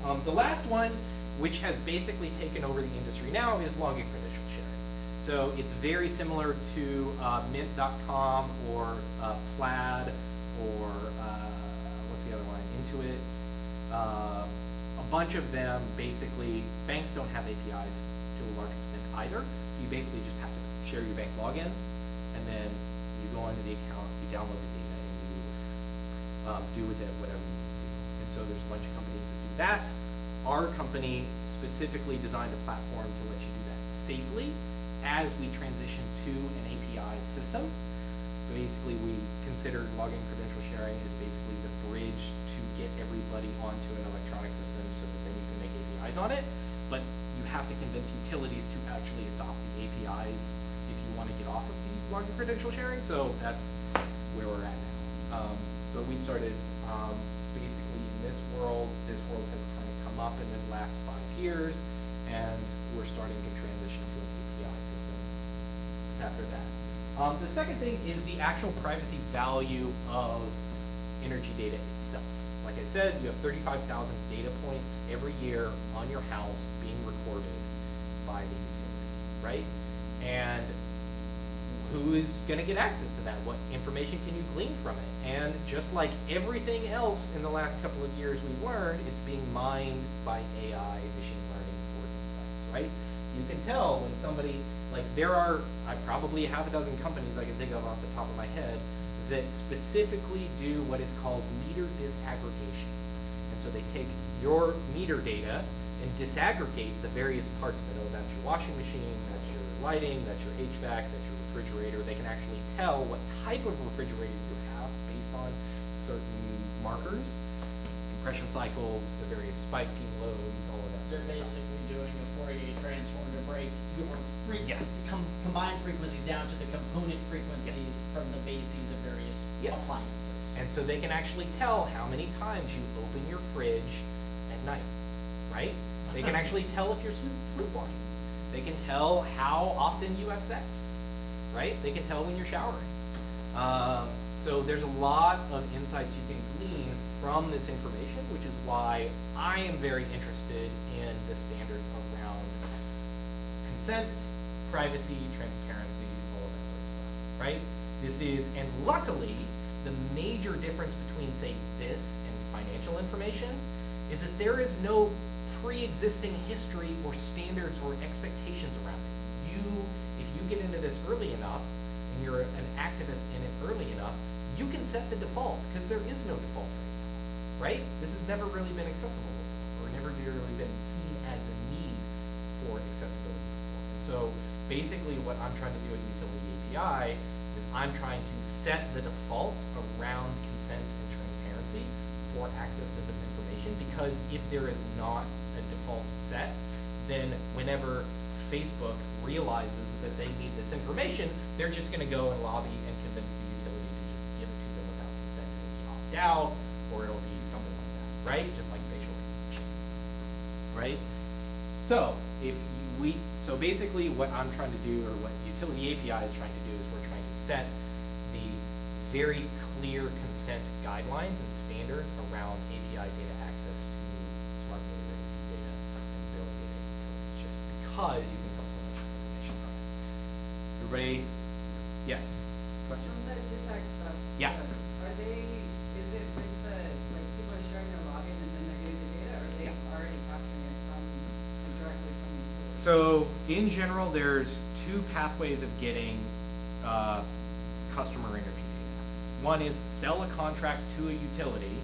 data. The last one, which has basically taken over the industry now, is login credential sharing. So it's very similar to Mint.com or Plaid or what's the other one? Intuit. A bunch of them basically, banks don't have APIs to a large extent either. So you basically just have to share your bank login, and then you go into the account, you download the data, and you do with it whatever you need to do. And so there's a bunch of companies that do that. Our company specifically designed a platform to let you do that safely as we transition to an API system. Basically, we considered login credential sharing as basically the bridge to get everybody onto an electronic system so that then you can make APIs on it. But you have to convince utilities to actually adopt the APIs if you want to get off of the login credential sharing. So that's where we're at now. But we started basically in this world. This world has kind of come up in the last 5 years, and we're starting to transition to an API system after that. The second thing is the actual privacy value of energy data itself. Like I said, you have 35,000 data points every year on your house being recorded by the utility, right? And who is going to get access to that? What information can you glean from it? And just like everything else in the last couple of years we've learned, it's being mined by AI, machine learning for insights, right? You can tell when somebody, like there are probably half a dozen companies I can think of off the top of my head that specifically do what is called meter disaggregation. And so they take your meter data and disaggregate the various parts of it. Oh, that's your washing machine, that's your lighting, that's your HVAC, that's your refrigerator. They can actually tell what type of refrigerator you have based on certain markers, compression cycles, the various spiking loads, all of that They're sort of stuff. basically doing a Fourier transform to break your combined frequencies down to the component frequencies from the bases of various appliances. And so they can actually tell how many times you open your fridge at night, right? They can actually tell if you're sleepwalking. They can tell how often you have sex, right? They can tell when you're showering. So there's a lot of insights you can glean from this information, which is why I am very interested in the standards around consent, privacy, transparency, all of that sort of stuff, right? This is, and luckily, the major difference between, say, this and financial information is that there is no pre-existing history or standards or expectations around it. If you get into this early enough, and you're an activist in it early enough, you can set the default, because there is no default right now, right? This has never really been accessible before, or never really been seen as a need for accessibility before. And so basically what I'm trying to do at Utility API is I'm trying to set the default around consent and transparency for access to this information, because if there is not a default set, then whenever Facebook realizes that they need this information, they're just going to go and lobby and convince the utility to just give it to them without consent. It'll be opt-out, or it'll be something like that, right? Just like facial recognition, right? So so basically what I'm trying to do, or what Utility API is trying to do, is we're trying to set the very clear consent guidelines and standards around API data access to smart meter data and bill data utilities, just because you can tell so much information from it. Everybody, yes? Question? On the DISAG stuff. Yeah. Is it with the, like, people are sharing their login and then they're getting the data, or are they already capturing it directly from the utility? So in general, there's two pathways of getting customer energy data. One is sell a contract to a utility,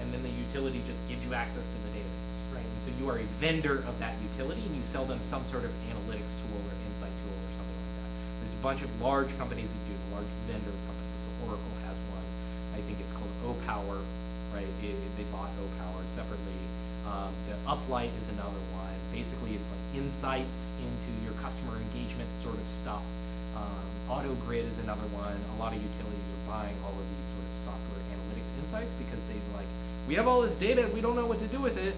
and then the utility just gives you access to the database, right? And so you are a vendor of that utility, and you sell them some sort of analytics tool or insight tool or something like that. There's a bunch of large companies that do, large vendor companies. So Oracle has one. I I think it's called O-Power, right? They bought O-Power separately. The Uplight is another one. Basically, it's like insights into your customer engagement sort of stuff. AutoGrid is another one. A lot of utilities are buying all of these sort of software analytics insights because they like, we have all this data, we don't know what to do with it.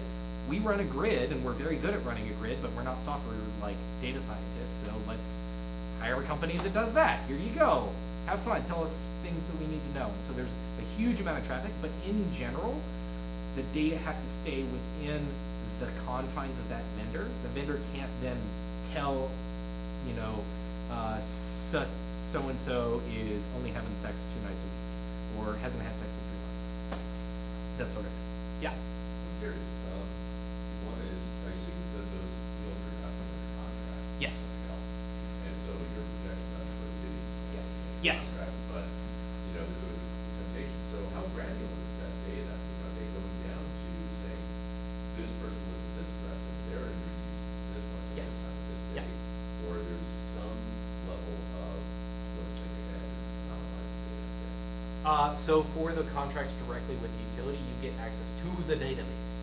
We run a grid, and we're very good at running a grid, but we're not software like data scientists, so let's hire a company that does that. Here you go. Have fun. Tell us things that we need to know. And so there's a huge amount of traffic, but in general, the data has to stay within the confines of that vendor. The vendor can't then tell, you know, so-and-so is only having sex 2 nights a week, or hasn't had sex in 3 months. That sort of thing. Yeah? I'm curious, one is, I see that those deals are not under contract. Yes. And so your projection on what it is. Yes. Yes. Contract, but, you know, there's a temptation, so how granular is that data? Are they going down to say, this person was at this address, and their energy use is this much, Yes. this time, this Yeah. date? Or there's some level of, let's think ahead and anonymize the data? So for the contracts directly with the utility, you get access to the database.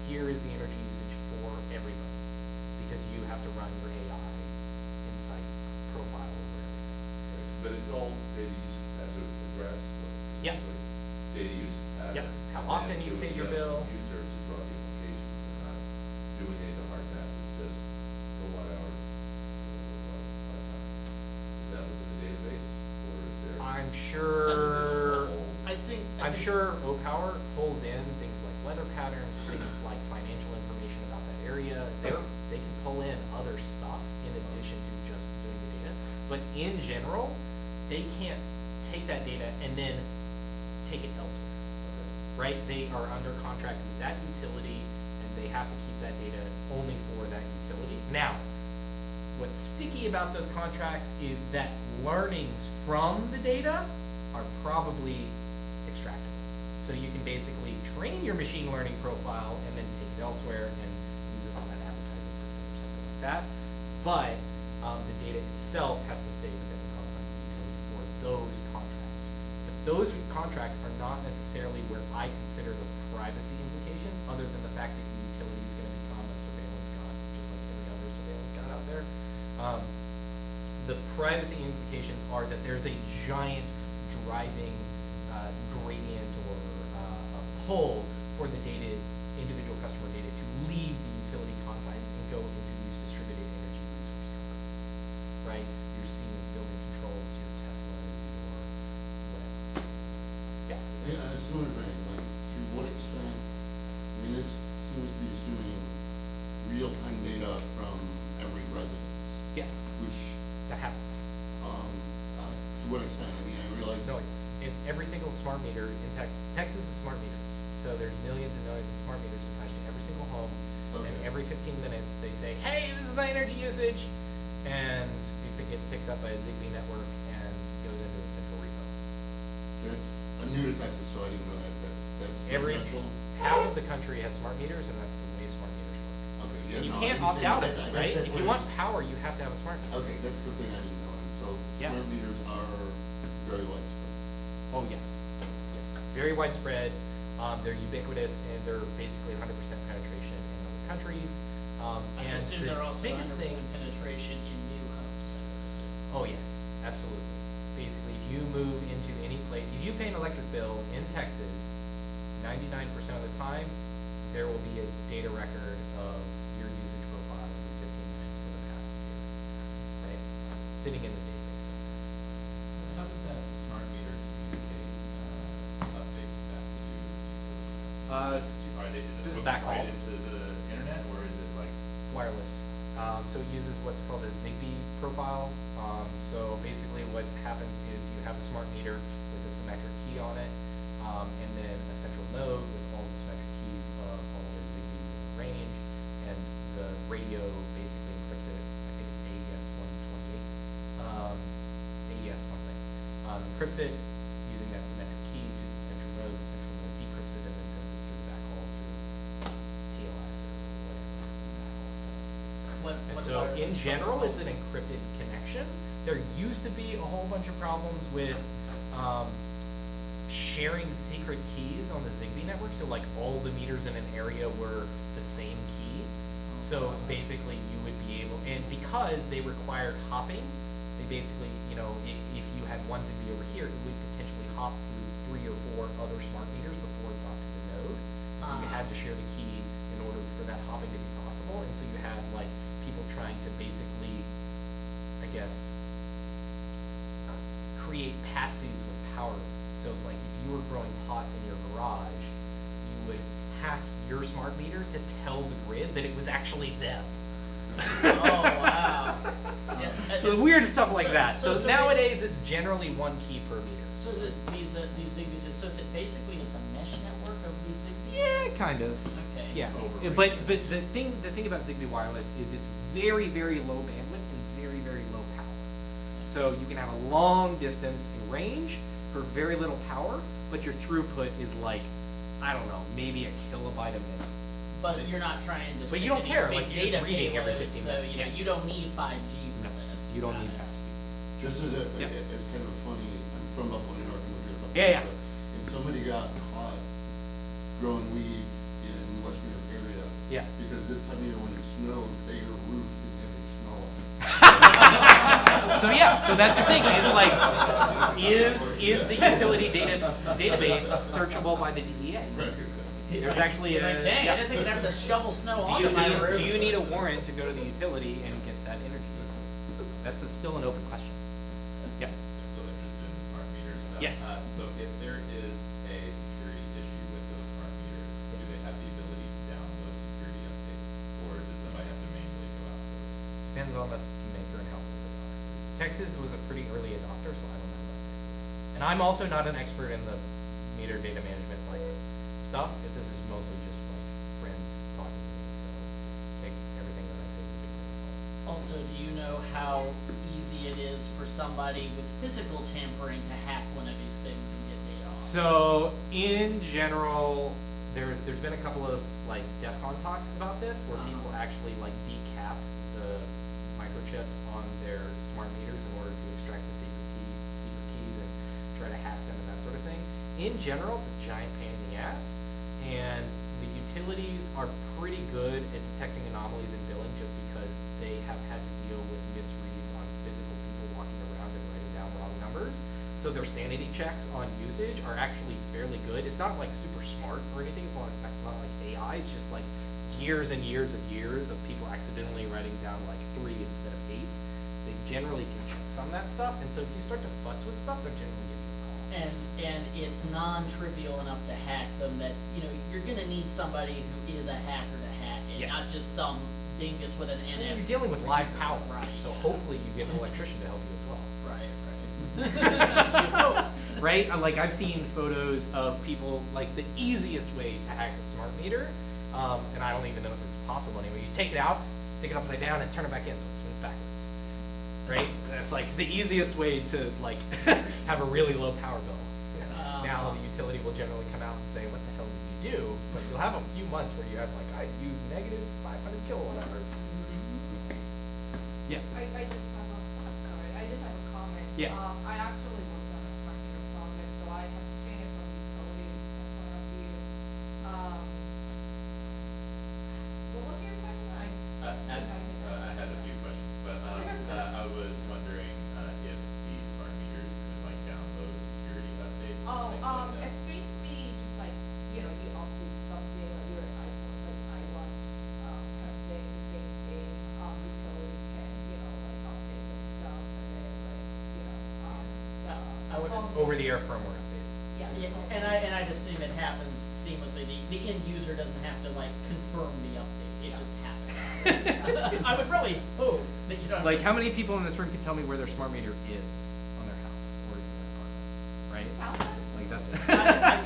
Here is the energy usage for everybody, because you have to run your AI insight profile over everything. But it's all data usage pattern, so it's address, Yeah. data usage pattern. Yep. How and often then you doing paid your the bill. actual user to draw the implications, and not doing any of the hard math, it's just kilowatt hour, lifetime. Is that what's in the database, or is there? I'm some sure. additional- I'm sure O-Power pulls in things like weather patterns, things like financial information about that area. They can pull in other stuff in addition to just doing the data. But in general, they can't take that data and then take it elsewhere, right? They are under contract with that utility, and they have to keep that data only for that utility. Now, what's sticky about those contracts is that learnings from the data are probably extractable. So you can basically train your machine learning profile and then take it elsewhere and use it on that advertising system or something like that. But the data itself has to stay within the confines of the utility for those contracts. But those contracts are not necessarily where I consider the privacy implications, other than the fact that the utility is going to become a surveillance god, just like every other surveillance god out there. The privacy implications are that there's a giant driving gradient or a pull for the data, individual customer data, to leave the utility confines and go into these distributed energy resource companies, right? Your Siemens building controls, your Teslas, your whatever. Yeah. Yeah, I was wondering, like, to what extent, I mean, this seems to be assuming real-time data from every residence. Yes. Which, That happens. to what extent? I mean, I realize. No, it's in every single smart meter in Texas is smart meters. So there's millions and millions of smart meters attached to every single home. Okay. And every 15 minutes they say, hey, this is my energy usage. And it gets picked up by a Zigbee network and goes into the central repo. I'm new to Texas, so I didn't know that. That's residential. Half of the country has smart meters, and that's the way smart meters work. Okay, yeah, And you no, can't I opt understand out of that. it, That's right? If what you it want is. power, you have to have a smart meter. Okay, that's the thing I didn't know. And so Yeah. smart meters are very widespread. Oh, yes. Yes. Very widespread. They're ubiquitous, and they're basically 100% penetration in other countries. I And assume the they're also biggest 100% thing. penetration in new homes, I would assume. Oh, yes, absolutely. Basically, if you move into any place, if you pay an electric bill in Texas, 99% of the time, there will be a data record of your usage profile every 15 minutes for the past year, right? Sitting in the database. How does that smart meter communicate updates back to Is this is hooked backhaul. right into the internet, or is it like? It's wireless. So it uses what's called a Zigbee profile. So basically what happens is you have a smart meter with a symmetric key on it, and then a central node with all the symmetric keys of all their Zigbees in the range, and the radio basically encrypts it. I think it's AES 128, AES something. Encrypts it using that symmetric key to the central node. The central node decrypts it and then sends it through the backhaul through TLS or whatever. And so in general, it's an encrypted connection. There used to be a whole bunch of problems with sharing secret keys on the Zigbee network. So like all the meters in an area were the same key. So basically you would be able, and because they required hopping, they basically, you know, if you had one Zigbee over here, it would potentially hop through 3 or 4 other smart meters before it got to the node. So you had to share the key in order for that hopping to be possible. And so you had like people trying to basically, I guess, create patsies with power. So if, like, if you were growing pot in your garage, you would hack your smart meters to tell the grid that it was actually them. Oh, wow. Yeah, So weird stuff like that. So Nowadays it's generally 1 key per meter. So these Zigbees, so it's basically it's a mesh network of these Zigbees? Yeah, kind of. Okay. Yeah, Overrated. but the thing about Zigbee Wireless is it's very, very low bandwidth and very, very low power. So you can have a long distance in range for very little power, but your throughput is like, I don't know, maybe a kilobyte a minute. But you're not trying to. But you don't send care, any like, big you're just data reading every payloads, 15 so minutes, you know yeah. you don't need 5G for this. You don't Got need it. fast speeds. Just as Yep. as kind of a funny, I'm from Buffalo, New York, and lived here a couple Yeah, years yeah. ago, and somebody got caught growing weed in the West New York area. Yeah. Because this time of year when it snowed, their roof didn't have any snow on it. So yeah, so that's the thing. It's like, is the utility database searchable by the DEA? Right. There's actually He's like, dang, I didn't think I'd have to shovel snow onto my roof. Do you need a warrant to go to the utility and get that energy? That's still an open question. Yeah. I'm still interested in the smart meter stuff. Yes. So if there is a security issue with those smart meters, do they have the ability to download security updates? Or does somebody have to manually go out to those? Depends on the maker and how big they are. Texas was a pretty early adopter, so I don't know about Texas. And I'm also not an expert in the meter data management like stuff. This is mostly just like friends talking to me, so take everything that I say with a big grain of salt. Also, do you know how easy it is for somebody with physical tampering to hack one of these things and get data off? So in general, there's been a couple of like DEF CON talks about this, where people actually like decap the microchips on their smart meters in order to extract the secret keys and try to hack them and that sort of thing. In general, it's a giant pain in the ass, and the utilities are pretty good at detecting anomalies in billing just because they have had to deal with misreads on physical people walking around and writing down wrong numbers. So their sanity checks on usage are actually fairly good. It's not like super smart or anything. It's not like AI. It's just like years and years of people accidentally writing down like 3 instead of 8. They generally can check some of that stuff. And so if you start to futz with stuff, they're generally giving you a call. And it's non-trivial enough to hack them that, you know, you're gonna need somebody who is a hacker to hack it, Yes. not just some dingus with an And NF. you're dealing with live power, Right, so yeah. hopefully you get an electrician to help you as well. Right. Right? Like I've seen photos of people, like the easiest way to hack a smart meter, and I don't even know if it's possible anymore. You take it out, stick it upside down, and turn it back in so it spins backwards. Right? That's like the easiest way to like have a really low power bill. Now the utility will generally come out and say, what the hell did you do? But you'll have a few months where you have like, I used negative 500 kilowatt hours. Yeah. I just have a comment. Yeah. I actually worked on a smart meter project, so I have seen it from utilities point of view. What was your question? I had a few questions, but I was wondering if these smart meters could like download security updates. and things like that. It's basically just like, you know, you update something on your iPhone, like iWatch, kind of thing to say, hey, utility can, you know, like update the stuff and then like, you know, I would just- Over-the-air firmware updates. Yeah, and I'd assume it happens seamlessly. The end user doesn't have to like confirm the update. It just happens. I would really hope that you don't. Like, how many people in this room can tell me where their smart meter is on their house or in their apartment? Right? Like, that's.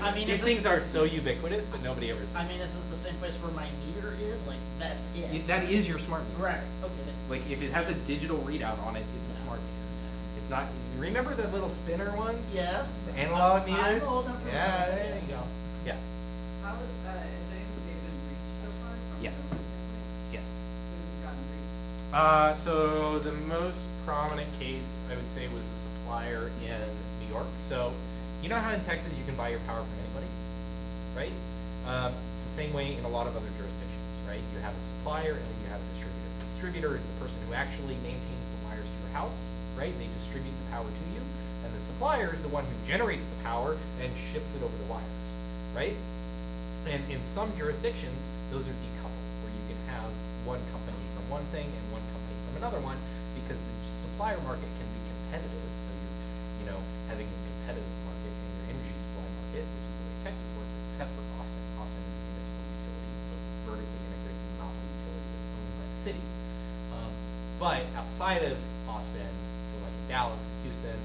I mean, these is it- things are so ubiquitous, but nobody ever sees I mean, is it the same place where my meter is? Like, that's it. it. That is your smart meter. Right. Okay. Then. Like, if it has a digital readout on it, it's a smart meter. It's not. You remember the little spinner ones? Yes. The analog I'm meters? old enough to Yeah, remember. there you go. Yeah. How is anything been breached so far from Yes. the standpoint? Yes. Who's gotten breached? So the most prominent case I would say was a supplier in New York. So You know how in Texas you can buy your power from anybody, right? It's the same way in a lot of other jurisdictions, right? You have a supplier and then you have a distributor. The distributor is the person who actually maintains the wires to your house, right? They distribute the power to you, and the supplier is the one who generates the power and ships it over the wires, right? And in some jurisdictions, those are decoupled, where you can have one company from one thing and one company from another one, because the supplier market can be competitive. So you know, having a competitive market in your energy supply market, which is the way Texas works, except for Austin. Austin is a municipal utility, so it's a vertically integrated monopoly utility that's owned by the city. But outside of Austin, so like in Dallas and Houston,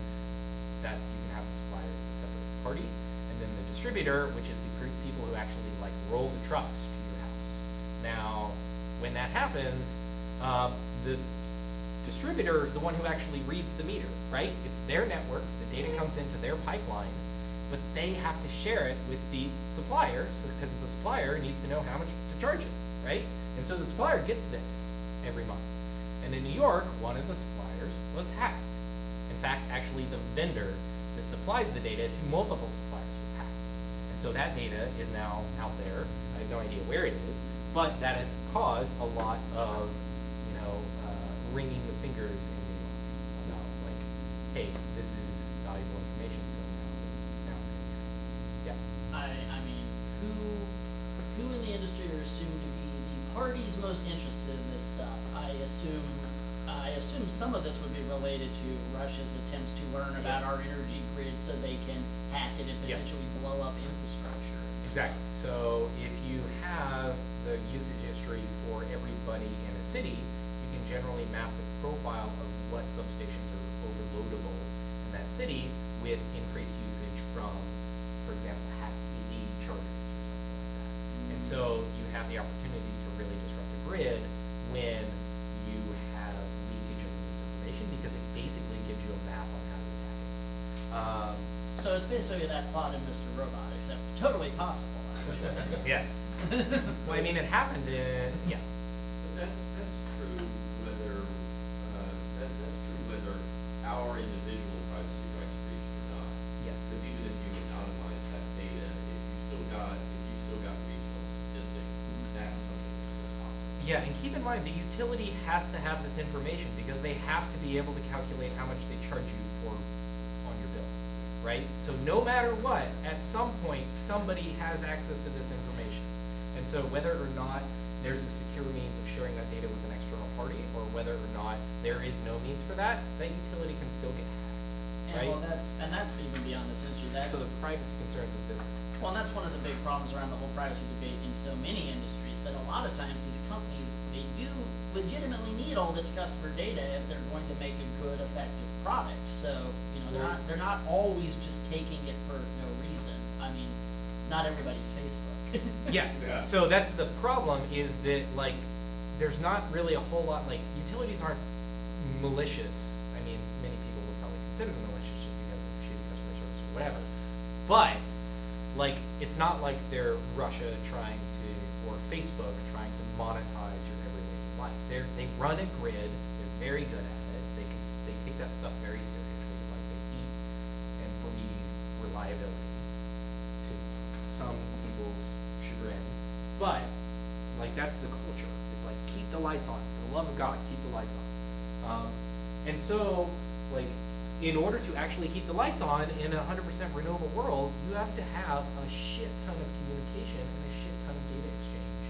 that you can have a supplier as a separate party, and then the distributor, which is the people who actually like roll the trucks to your house. Now, when that happens, the distributor is the one who actually reads the meter, right? It's their network, the data comes into their pipeline, but they have to share it with the supplier, because the supplier needs to know how much to charge it, right? And so the supplier gets this every month. And in New York, one of the suppliers was hacked. In fact, actually the vendor that supplies the data to multiple suppliers was hacked. And so that data is now out there. I have no idea where it is, but that has caused a lot of, you know, wringing the fingers in New York about like, hey, this is valuable information, so now it's gonna be hacked. Yeah. I mean, who in the industry are assumed to be the parties most interested in this stuff? I assume some of this would be related to Russia's attempts to learn about our energy grid so they can hack it and potentially blow up infrastructure. Exactly. So if you have the usage history for everybody in a city, you can generally map the profile of what substations are overloadable in that city with increased usage from, for example, hacked EV chargers or something like that. And so you have the opportunity to really disrupt the grid when you have leakage of this information, because it basically gives you a map on how to attack it. So it's basically that plot in Mr. Robot, except totally possible. Yes. Well, I mean, it happened in, yeah. But that's true whether, that's true whether our individual privacy rights are breached or not. Yes. Because even if you anonymize that data, if you've still got regional statistics, that's something that's still possible. Yeah, and keep in mind, the utility has to have this information because they have to be able to calculate how much they charge you for on your bill, right? So no matter what, at some point, somebody has access to this information. And so whether or not there's a secure means of sharing that data with an external party, or whether or not there is no means for that, that utility can still get hacked, right? Well, that's even beyond this industry. So the privacy concerns of this. Well, and that's one of the big problems around the whole privacy debate in so many industries, that a lot of times these companies, they do legitimately need all this customer data if they're going to make a good, effective product. So, you know, they're not always just taking it for no reason. I mean, not everybody's Facebook. Yeah. So that's the problem, is that like there's not really a whole lot, like utilities aren't malicious. I mean, many people would probably consider them malicious just because of shitty customer service or whatever. But like it's not like they're Russia trying to, or Facebook trying to monetize your everyday life. They run a grid. They're very good at it. They take that stuff very seriously. Like they eat and breathe reliability to some people's chagrin. But like that's the culture. It's like keep the lights on. For the love of God, keep the lights on. And so like in order to actually keep the lights on in a 100% renewable world, you have to have a shit ton of communication and a shit ton of data exchange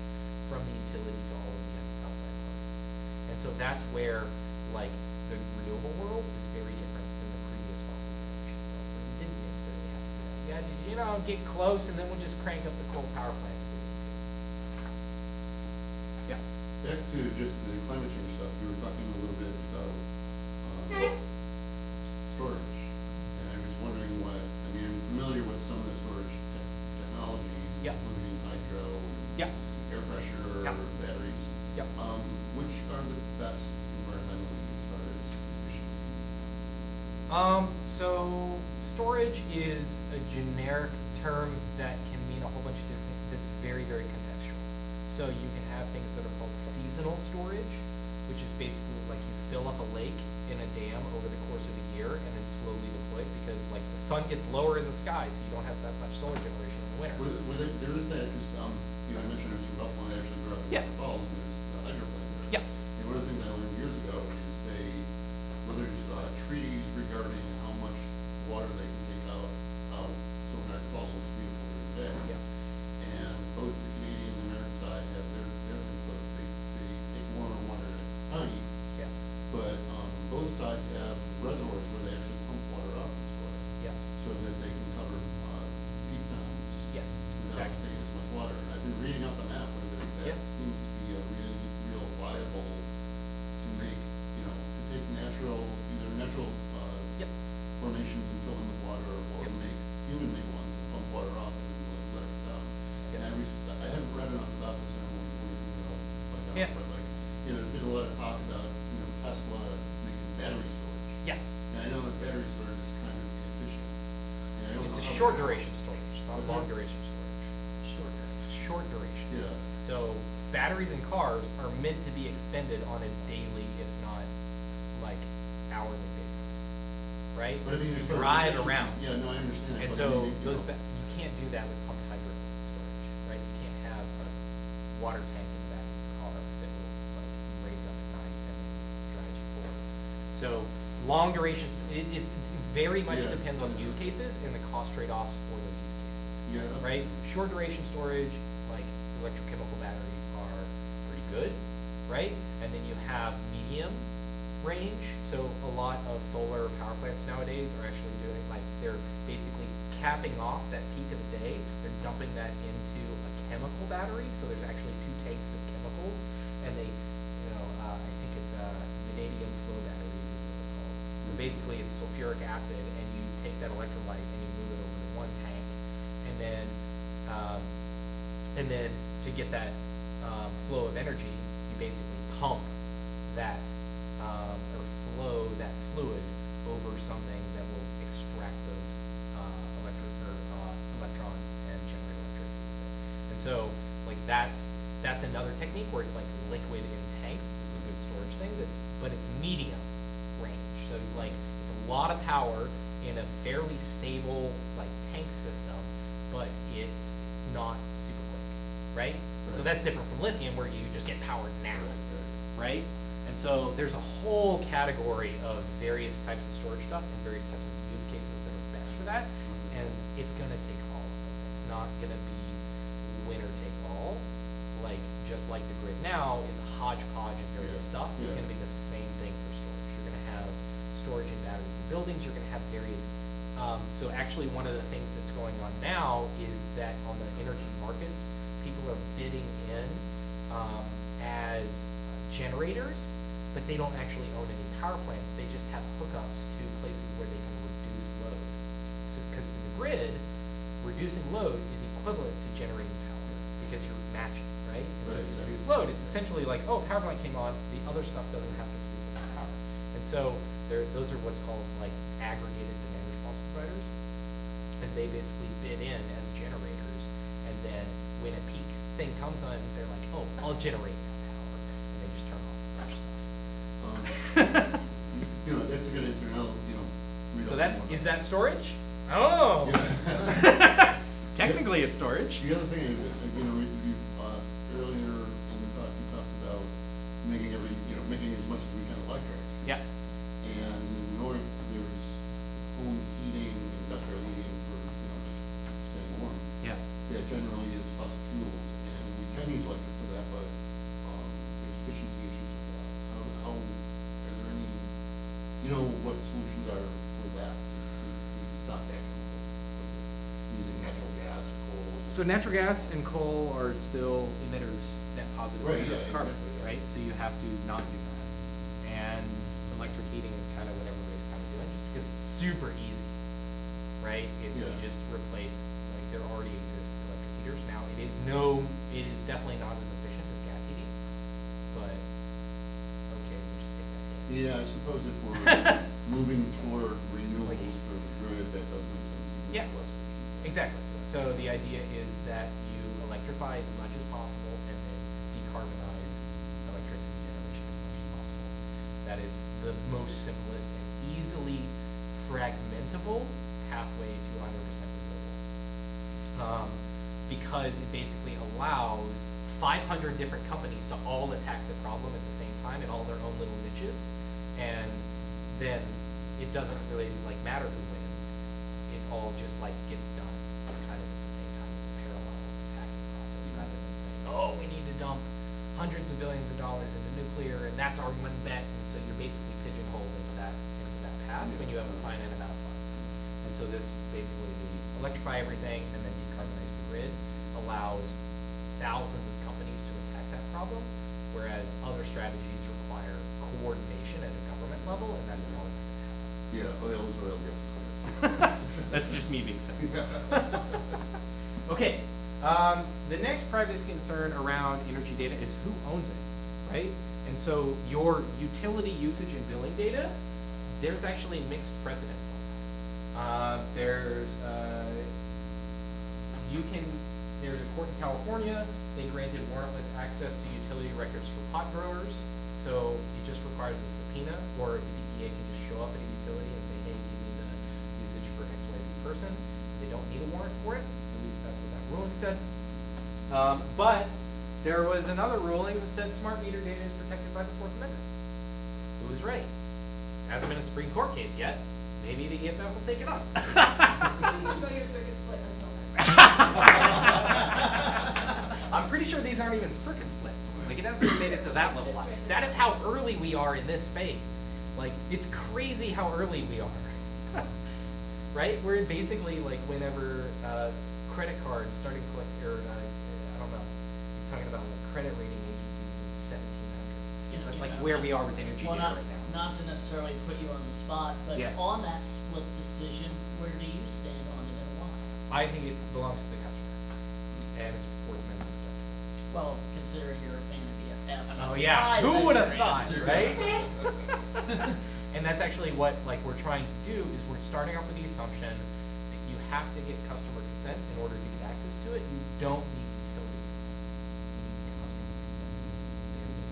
from the utility to all of the outside parties. And so that's where like the renewable world is very different than the previous fossil generation world, where you didn't necessarily have to do that. You had to, you know, get close and then we'll just crank up the coal power plant if we need to. Yeah. Back to just the climate change stuff, we were talking a little bit about storage, and I was wondering what, I mean, I'm familiar with some of the storage technologies, Yeah. including hydro, Yeah. air pressure, Yeah. batteries. Yeah. Which are the best environmentally as far as efficiency? So storage is a generic term that can mean a whole bunch of different, that's very, very contextual. So you can have things that are called seasonal storage, which is basically like you fill up a lake in a dam over the course of a year and then slowly deploy it because like the sun gets lower in the sky, so you don't have that much solar generation in the winter. There is that, because, you know, I mentioned there's from Buffalo, I actually grew up in Yeah. Niagara Falls, and there's the hydro plant there. Yeah. And one of the things I learned years ago is there's treaties regarding how much water they can take out, so Niagara Falls looks beautiful during the day. Yeah. And both the Canadian and American side have their things, but they take more water at a time. Yeah. But, both sides have reservoirs where they actually pump water up and store it. Yeah. So that they can cover, peak times. Yes, Without exactly. taking as much water. And I've been reading up on that, whether that Yeah. seems to be a really, real viable to make, you know, to take either natural, Yep. formations and fill them with water, or Yep. make human-made ones and pump water up and let it down. And Yes. I haven't read enough about this, and I'm wondering if you know, find out. Yeah. But like, you know, there's been a lot of talk about, you know, Tesla making battery storage. Yeah. And I know that battery storage is kind of inefficient. And I don't It's a know how- short duration storage, not What's long that? duration storage. Short duration. Yeah. So batteries in cars are meant to be expended on a daily, if not like hourly basis, right? But I mean, You as far as drive efficiency- around. Yeah, no, I understand that. And but I so mean, you those, know, you can't do that with pumped hydro storage, right? You can't have a water tank in the back of your car that will like raise up at night and drive you forward. So long duration, it very much Yeah. depends on the use cases and the cost trade-offs for those use cases. Yeah. Right? Short duration storage, like electrochemical batteries are pretty good, right? And then you have medium range. So a lot of solar power plants nowadays are actually doing like they're basically capping off that peak of the day. They're dumping that into a chemical battery. So there's actually 2 tanks of chemicals, and they, you know, I think it's vanadium flow batteries is what they're called. But basically, it's sulfuric acid, and you take that electrolyte and you move it over to one tank, and then to get that flow of energy, you basically pump that or flow that fluid over something that will extract those electrons and generate electricity with it. And so, like that's another technique where it's like liquid in tanks. It's a good storage thing. But it's medium range. So like it's a lot of power in a fairly stable like tank system, but it's not super quick, right? So that's different from lithium, where you just get powered now, right? And so there's a whole category of various types of storage stuff and various types of use cases that are best for that, and it's gonna take all of them. It's not gonna be winner take all. Like just like the grid now is a hodgepodge of various stuff. It's gonna be the same thing for storage. You're gonna have storage in batteries and buildings. You're gonna have various. So actually, one of the things that's going on now is that on the energy markets, people are bidding in as generators, but they don't actually own any power plants. They just have hookups to places where they can reduce load. So, because to the grid, reducing load is equivalent to generating power because you're matching, right? And so if you reduce load, it's essentially like, oh, power plant came on, the other stuff doesn't have to produce enough power. And so those are what's called like aggregated demand response providers, and they basically bid in as generators, and then when a peak thing comes on, they're like, oh, I'll generate that power, and they just turn off the other stuff. You know, that's a good answer, and I'll, you know, read So up that's, more is about that storage? Oh! Yeah. Technically it's storage. The other thing is, that, you know, earlier in the talk, you talked about making as much as we can electric. Yeah. And in the north, there's home heating, industrial heating for, you know, staying warm. Yeah. That generally is fossil fuels, and we can use electric for that, but, there's efficiency issues with that. How, are there any, you know, what the solutions are for that, to stop that from using natural gas or coal? So natural gas and coal are still emitters, net positive Right, emitters of yeah, carbon, exactly, yeah. right? So you have to not do that. And electric heating is kind of what everybody's kind of doing, just because it's super easy, right? It's you Yeah. just replace, like there already exists electric heaters. Now it is definitely not as efficient as gas heating, but okay, we'll just take that hit. Yeah, I suppose if we're moving toward renewables for the grid, that does make sense. Yeah. It's less of a heat. Exactly. So the idea is that you electrify as much as possible and then decarbonize electricity generation as much as possible. that is the most simplest and easily fragmentable pathway to 100% renewable. Because it basically allows 500 different companies to all attack the problem at the same time in all their own little niches, and then it doesn't really like matter who wins. It all just like gets done kind of at the same time. It's a parallel attacking process rather than saying, oh, we need to dump hundreds of billions of dollars into nuclear and that's our one bet, and so you're basically pigeonholed into that path when you have a finite amount of funds. And so this basically, the electrify everything and then decarbonize the grid allows thousands of companies to attack that problem, whereas other strategies require coordination at a government level, and that's probably not going to happen. Yeah, oil is oil, yes, yes. That's just me being simple. Okay, the next privacy concern around energy data is who owns it, right? And so your utility usage and billing data, there's actually mixed precedents on that. There's a court in California, they granted warrantless access to utility records for pot growers. So it just requires a subpoena, or the DEA can just show up at a utility and say, hey, give me the usage for XYZ person. They don't need a warrant for it. At least that's what that ruling said. But there was another ruling that said smart meter data is protected by the Fourth Amendment. Who was right? Hasn't been a Supreme Court case yet. Maybe the EFF will take it up. Please enjoy your circuit split until then. I'm pretty sure these aren't even circuit splits. Like, it hasn't made it to that level. That is how early we are in this phase. Like, it's crazy how early we are. Right? We're basically like whenever credit cards started collecting, or I don't know, he's talking about like credit rating agencies in the 1700s. That's like where we are with energy data right now. Not to necessarily put you on the spot, but Yeah. on that split decision, where do you stand on it and why? I think it belongs to the customer, and it's Fourth Amendment protection. Well, considering you're a fan of EFF, I'm not Oh yeah, surprised who that's would have your thought, answer. right? And that's actually what like we're trying to do, is we're starting off with the assumption that you have to get customer consent in order to get access to it. You don't need utility consent. You need customer consent because it's their data.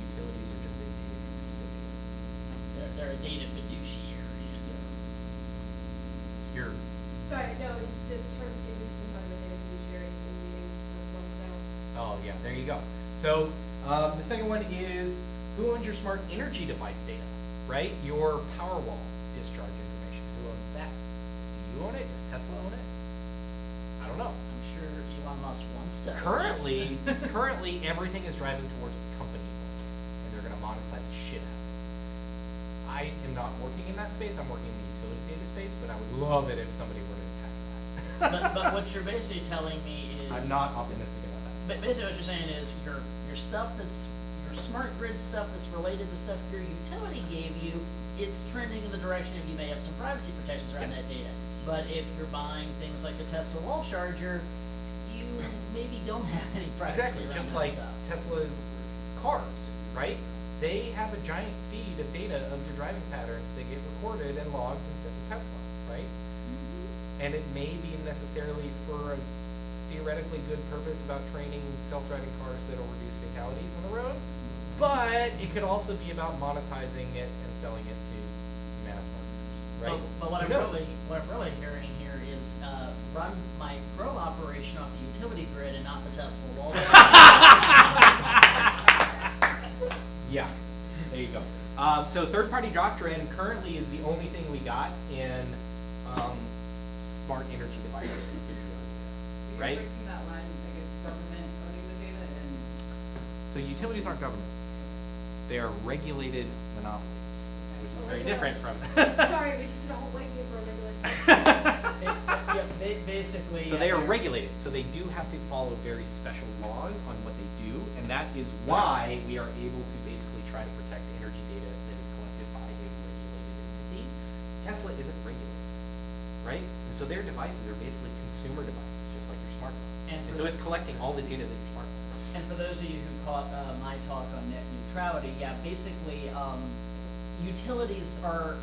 Utilities are just a data custodian. They're a data fiduciary. Yes. You're Sorry, no, just the term we've been talking about data fiduciaries in meetings for months now. Oh yeah, there you go. So the second one is who owns your smart energy device data, right? Your Powerwall discharge information. Who owns that? Do you own it? Does Tesla own it? I don't know. I'm sure Elon Musk wants to. Currently everything is driving towards the company, and they're going to monetize the shit out of it. I am not working in that space. I'm working in the utility data space, but I would love it if somebody were to attack that. but what you're basically telling me is I'm not optimistic about that. But basically, what you're saying is your stuff that's your smart grid stuff that's related to stuff your utility gave you, it's trending in the direction of you may have some privacy protections around Yes. that data. But if you're buying things like a Tesla wall charger, you maybe don't have any privacy Exactly, around just that like stuff. Tesla's cars, right? They have a giant feed of data of your driving patterns that get recorded and logged and sent to Tesla, right? Mm-hmm. And it may be necessarily for a theoretically good purpose about training self-driving cars that will reduce fatalities on the road, but it could also be about monetizing it and selling it to mass marketers, right? But what Who I'm knows? really hearing here is run my grow operation off the utility grid and not the Tesla wall. Yeah, there you go. So third-party doctrine currently is the only thing we got in smart energy devices, right? You're breaking that line against government owning the data and. So utilities aren't government; they are regulated monopolies, which is very different from. Sorry, we just did a whole white paper on regulation. Basically. So they are regulated, so they do have to follow very special laws on what they do, and that is why we are able to basically try to protect energy data that is collected by a regulated entity. Tesla isn't regulated, right? And so their devices are basically consumer devices, just like your smartphone. And And for so the- it's collecting all the data that your smartphone has. And for those of you who caught my talk on net neutrality, yeah, basically, utilities are,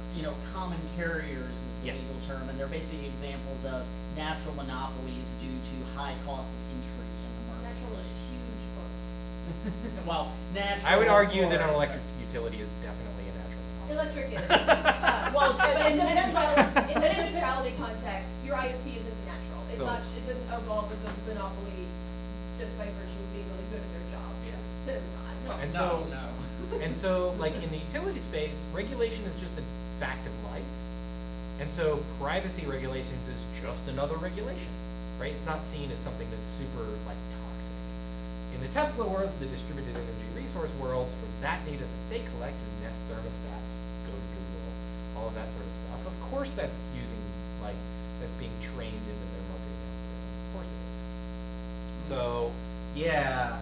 common carriers is the Yes. legal term, and they're basically examples of natural monopolies due to high cost of entry in the Natural marketplace. huge books. Well, natural. I would argue that an or- electric utility is definitely a natural phenomenon. Electric is, well, but in the net neutrality context, your ISP isn't natural. It's So- not, it didn't evolve as a monopoly just by virtue of being really good at their job, because they're not. And No, so, no. and so, like in the utility space, regulation is just a fact of life. And so privacy regulations is just another regulation, right? It's not seen as something that's super like toxic. In the Tesla worlds, the distributed energy resource worlds, for that data that they collect, your Nest thermostats, go to Google, all of that sort of stuff. Of course that's using, like, that's being trained into their marketing algorithm. Of course it is. So, yeah,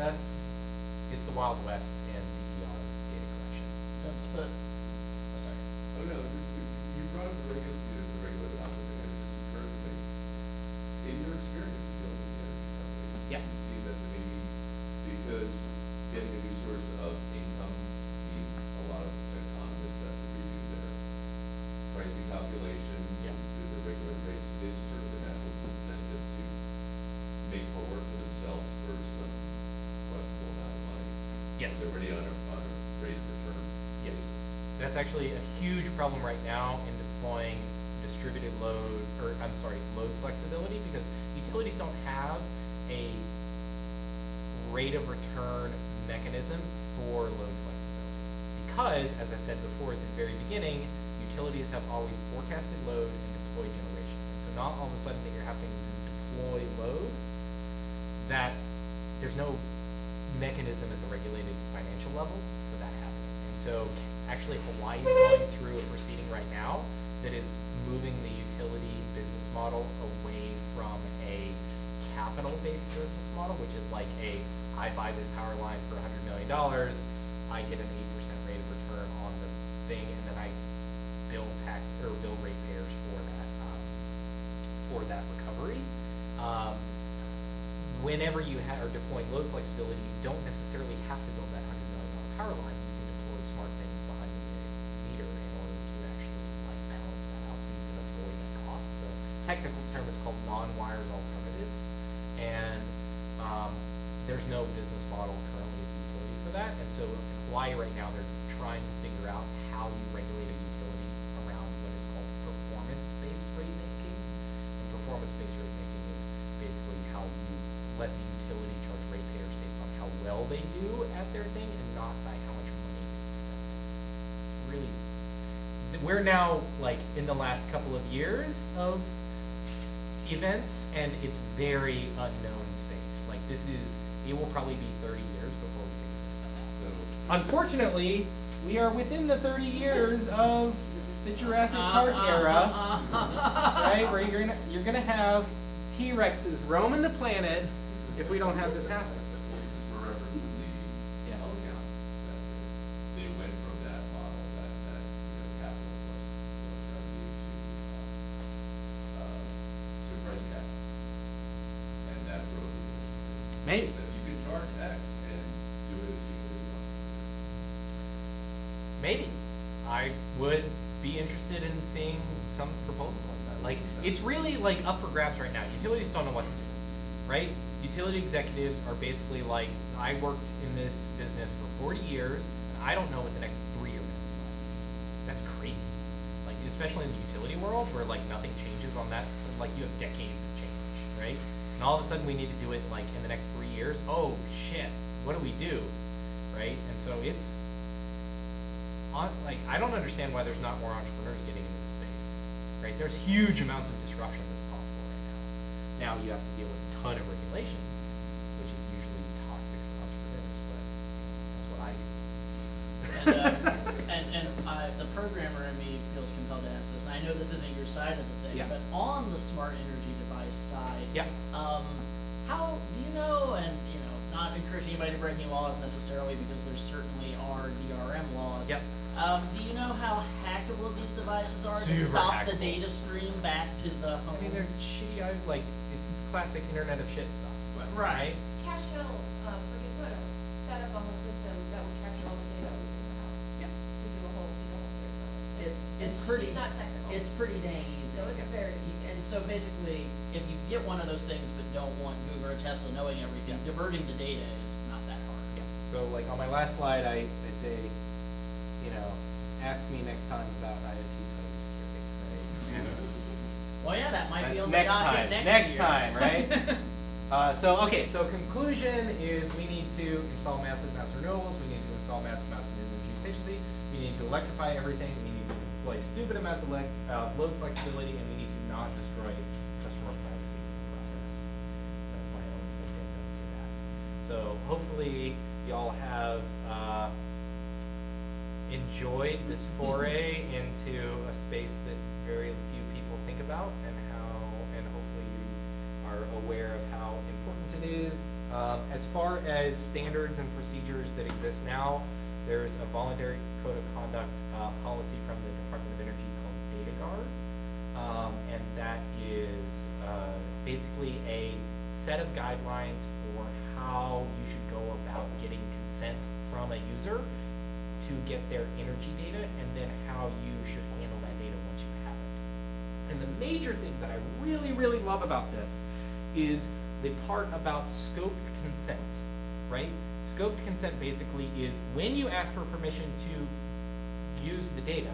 it's the Wild West and DER data collection. That's the, sorry. Oh, no, you brought up the regulated outlet, and it just occurred to me. In your experience dealing with energy companies, Yeah. you see that maybe because getting a new source of income means a lot of economists have to redo their pricing calculations, Yeah. do their regular rates, so they just sort of a natural disincentive to make more work for themselves for some questionable amount of money. Yes. They're already on a rate of return. Yes. That's actually a huge problem right now in deploying distributed load, or I'm sorry, load flexibility, because utilities don't have a rate of return mechanism for load flexibility. Because, as I said before at the very beginning, utilities have always forecasted load and deployed generation. And so not all of a sudden that you're having to deploy load, that there's no mechanism at the regulated financial level for that happening. And so actually Hawaii is going through a proceeding right now that is moving the utility business model away from a capital-based business model, which is like I buy this power line for $100 million, I get an 8% rate of return on the thing, and then I bill ratepayers for that recovery. Whenever you are deploying load flexibility, you don't necessarily have to build that $100 million power line. You can deploy smart things behind the meter in order to actually like balance that out so you can afford that cost. The technical term is called non-wires alternatives, and there's no business model currently at the utility for that. And so in Hawaii right now, they're trying to figure out how you regulate a utility around what is called performance-based rate making. And performance-based rate making is basically how you let the utility charge ratepayers based on how well they do at their thing and not by how much money they've spent. Really, we're now like in the last couple of years of events, and it's very unknown space. Like it will probably be 30 years before we figure this stuff out. So, Unfortunately, we are within the 30 years of the Jurassic Park era, right? Where you're gonna have T-Rexes roaming the planet if we don't have this happen. just for reference, in the Yeah. telecom sector, they went from that model, that capital plus revenue to a price cap, and that drove the efficiency. Maybe. So you can charge X and do it as cheaply as you want. Maybe. I would be interested in seeing some proposals like that. Like, it's really like up for grabs right now. Utilities don't know what to do, right? Utility executives are basically like, I worked in this business for 40 years, and I don't know what the next 3 years is like. That's crazy. Like, especially in the utility world where like nothing changes on that, so like you have decades of change, right? And all of a sudden we need to do it like in the next 3 years. Oh shit, what do we do, right? And so it's, like, I don't understand why there's not more entrepreneurs getting into the space, right? There's huge amounts of disruption that's possible right now. Now you have to deal with a ton of regulation, which is usually toxic for entrepreneurs, but that's what I do. And the programmer in me feels compelled to ask this. And I know this isn't your side of the thing, Yeah. but on the smart energy device side, Yeah. how do you know? And not encouraging anybody to break any laws necessarily, because there certainly are DRM laws. Yep. Do you know how hackable these devices are to Super stop the hackable. data stream back to the home? I mean, they're shitty. Like, it's the classic Internet of shit stuff. Right. Cash Hill, for Gizmodo, set up a whole system that would capture all the data within your house. Yeah. To do a whole series of it. It's pretty. It's not technical. It's pretty dang easy. So it's very easy. And so basically, if you get one of those things but don't want Google or Tesla knowing everything, diverting the data is not that hard. So like on my last slide, I say, you know, ask me next time about IoT cybersecurity, right? Well, yeah, that might be That's on the next docket time. next Next year. time, right? So conclusion is we need to install massive mass renewables. We need to install massive energy efficiency. We need to electrify everything. We need to deploy stupid amounts of load flexibility, and we need to not destroy customer privacy in the process. So that's my own addendum to that. So hopefully y'all have enjoyed this foray into a space that very few people think about, and hopefully you are aware of how important it is. As far as standards and procedures that exist now, there's a voluntary code of conduct policy from the Department of Energy called Data Guard, and that is basically a set of guidelines for how you should go about getting consent from a user to get their energy data, and then how you should handle that data once you have it. And the major thing that I really, really love about this is the part about scoped consent, right? Scoped consent basically is when you ask for permission to use the data,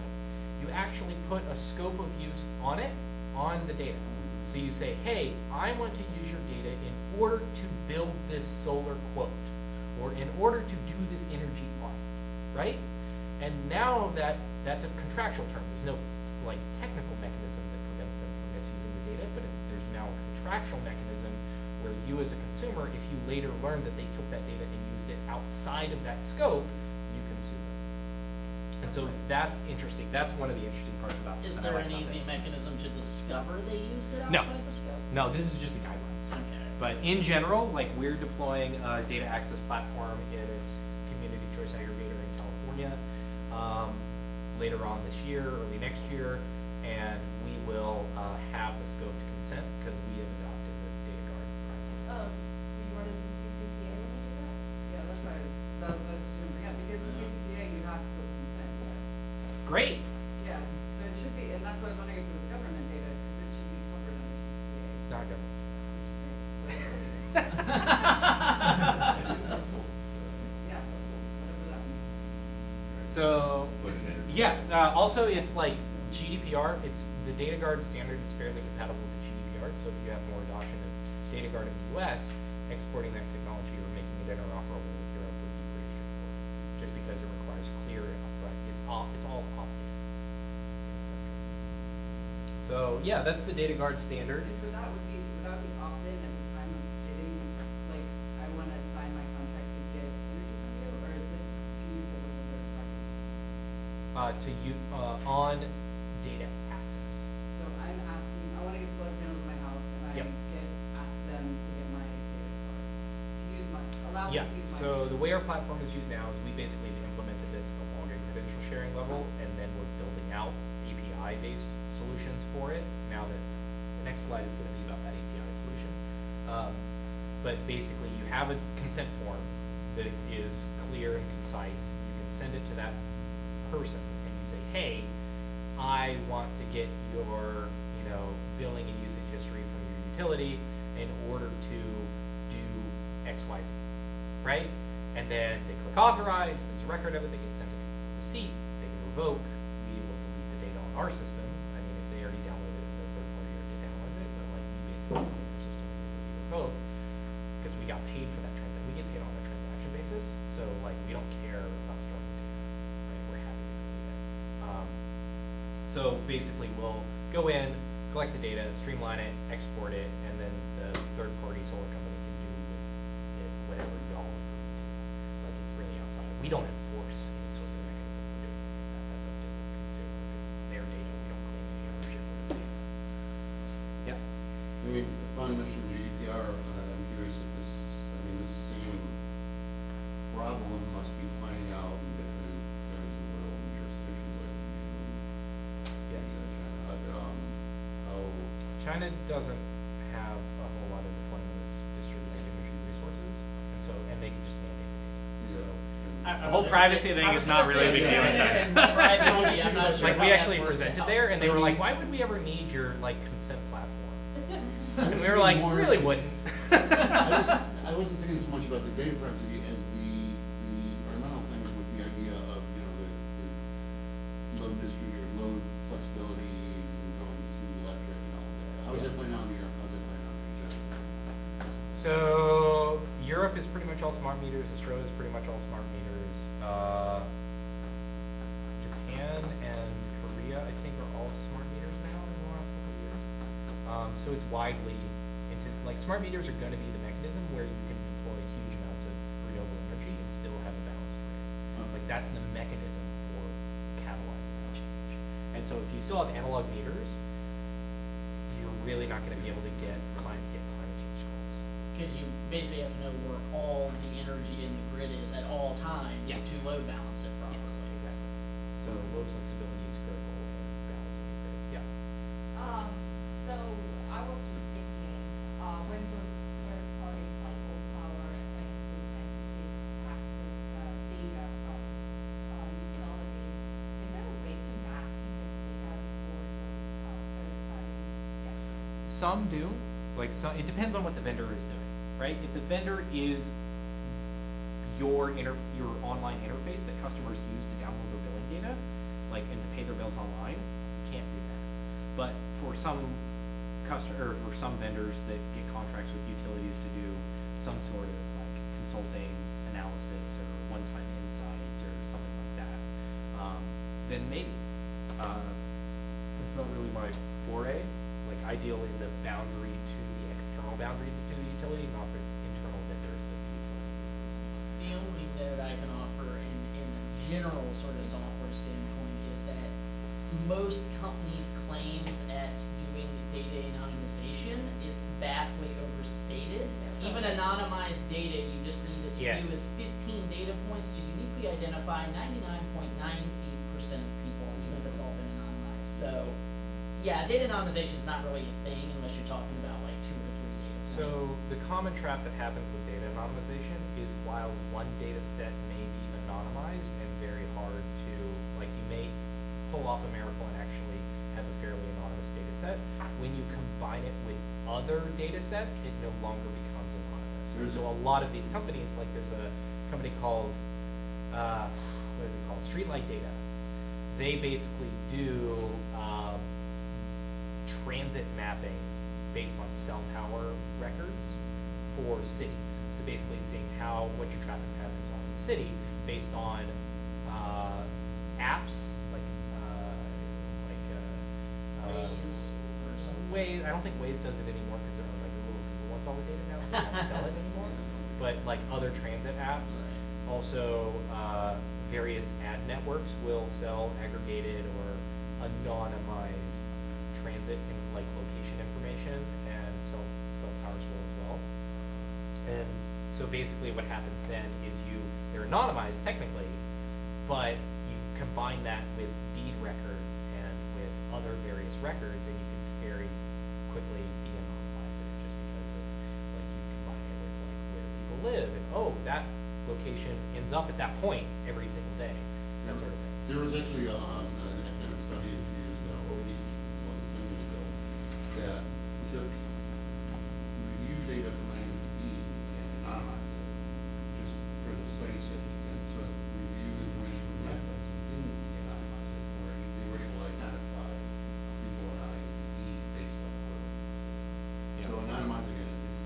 you actually put a scope of use on it, on the data. So you say, hey, I want to use your data in order to build this solar quote, or in order to do this energy audit, right? And now that's a contractual term. There's no like technical mechanism that prevents them from misusing the data, but there's now a contractual mechanism where you as a consumer, if you later learn that they took that data and used it outside of that scope, you can sue them. And so that's interesting. That's one of the interesting parts about this. Is there an easy mechanism to discover they used it No. outside the scope? No, this is just the guidelines. Okay. But in general, like we're deploying a data access platform in a community choice aggregator in California later on this year, early next year, and we will have the scoped consent because we have adopted the data guard privacy. Do you run into the CCPA when you do that? Yeah, that's what I was just gonna bring up, because with CCPA, you have scope consent. Great. Yeah, so it should be, and that's why I was wondering if it was government data, because it should be covered under CCPA. It's not government. Yeah, whatever that means. So, Put it in. yeah, also it's like GDPR, the data guard standard is fairly compatible with GDPR, so if you have more adoption of data guard in the US, exporting that technology or making it interoperable with Europe would be pretty straightforward, just because it requires clear and upfront, it's all opt-in. So, yeah, that's the data guard standard. And for that, would that be opt-in at the time of bidding, like, I wanna sign my contract to get energy from you, or is this to use it with a third party? On data access. So I'm asking, I wanna get solar panels in my house, and I Yep. ask them to get my data card, to use allow Yeah, them to use my. so the way our platform is used now is we basically have implemented this at the login credential sharing level, and then we're building out API-based solutions for it. Now that the next slide is going to be about that API solution. But basically you have a consent form that is clear and concise. You can send it to that person and you say, hey, I want to get your, billing and usage history from your utility in order to do X, Y, Z, right? And then they click authorize, there's a record of it, they get sent a receipt, they can revoke, we will delete the data on our system. I mean, if they already downloaded it, the third party already downloaded it, but like we basically clean their system and it will be revoked because we got paid for that transaction. We get paid on a transaction basis, so like we don't care about storing the data, right? We're happy to delete it. So basically we'll go in, collect the data, streamline it, export it, and then the third party solar company can do with it whatever y'all agree to. Like it's really outside. We don't enforce any sort of mechanism for doing that. That's up to the consumer because it's their data. We don't claim any ownership of the data. Yeah. I mean, upon mention GDPR, I'm curious if this same problem must be playing out in different areas of the world and jurisdictions like Yes. China doesn't have a whole lot of deployment of distributed energy resources, and they can just mandate it. So The whole privacy thing is not really a big deal in China. Privacy, I'm not sure like how we that actually plays presented out. there, and they were like, "Why would we ever need your like consent platform?" And we were like, "We really wouldn't." I wasn't thinking so much about the data privacy as the all smart meters. Australia is pretty much all smart meters. Japan and Korea, I think, are all smart meters now in the last couple of years. So it's widely into, like, smart meters are going to be the mechanism where you can deploy huge amounts of renewable energy and still have a balanced grid. Like, that's the mechanism for catalyzing that change. And so if you still have analog meters, you're really not going to be able to get climate change goals. Because you basically have to know where all the energy in the grid is at all times to load balance it properly. Yes, exactly. So load flexibility is critical in balancing the grid. Yeah. So I was just thinking, when those third parties like Old Power and those entities access data from utilities, is there a way to mask the data before those third parties get it? Some do. Like, it depends on what the vendor is doing, right? If the vendor is your online interface that customers use to download their billing data, like, and to pay their bills online, you can't do that. But for some some vendors that get contracts with utilities to do some sort of like consulting analysis or one-time insight or something like that, then maybe. It's not really my foray. Like, I deal in the boundary to the external boundary to the utility, not the internal vendors that the utility uses. The only note I can offer in a general sort of software standpoint is that most companies' claims at doing data anonymization is vastly overstated. Even anonymized data, you just need as few as 15 data points to uniquely identify 99.98% of people, even if it's all been anonymized. So, yeah, data anonymization is not really a thing unless you're talking about like 2 or 3 data points. So the common trap that happens with data anonymization is while one data set may be anonymized and very hard to, like, you may pull off a miracle and actually have a fairly anonymous data set, when you combine it with other data sets, it no longer becomes anonymous. So a lot of these companies, like there's a company called, what is it called, Streetlight Data. They basically do transit mapping based on cell tower records for cities. So basically seeing what your traffic patterns are in the city based on apps Waze or something. Waze, I don't think Waze does it anymore because they're like Google wants all the data now, so they don't sell it anymore. But like other transit apps, also various ad networks will sell aggregated or anonymized transit and like location information, and cell towers will as well. And so basically what happens then is they're anonymized technically, but you combine that with deed records and with other various records, and you can very quickly de-anonymize it just because of like you combine it with like where people live, and that location ends up at that point every single day, that sort of thing. There was actually an academic study a few years ago, or 10 years ago, that took review data from A to B and anonymized it just for the study sake, and took review information from methods and didn't de-anonymize it, where they were able to identify people in I and B based on where. So anonymizing it is,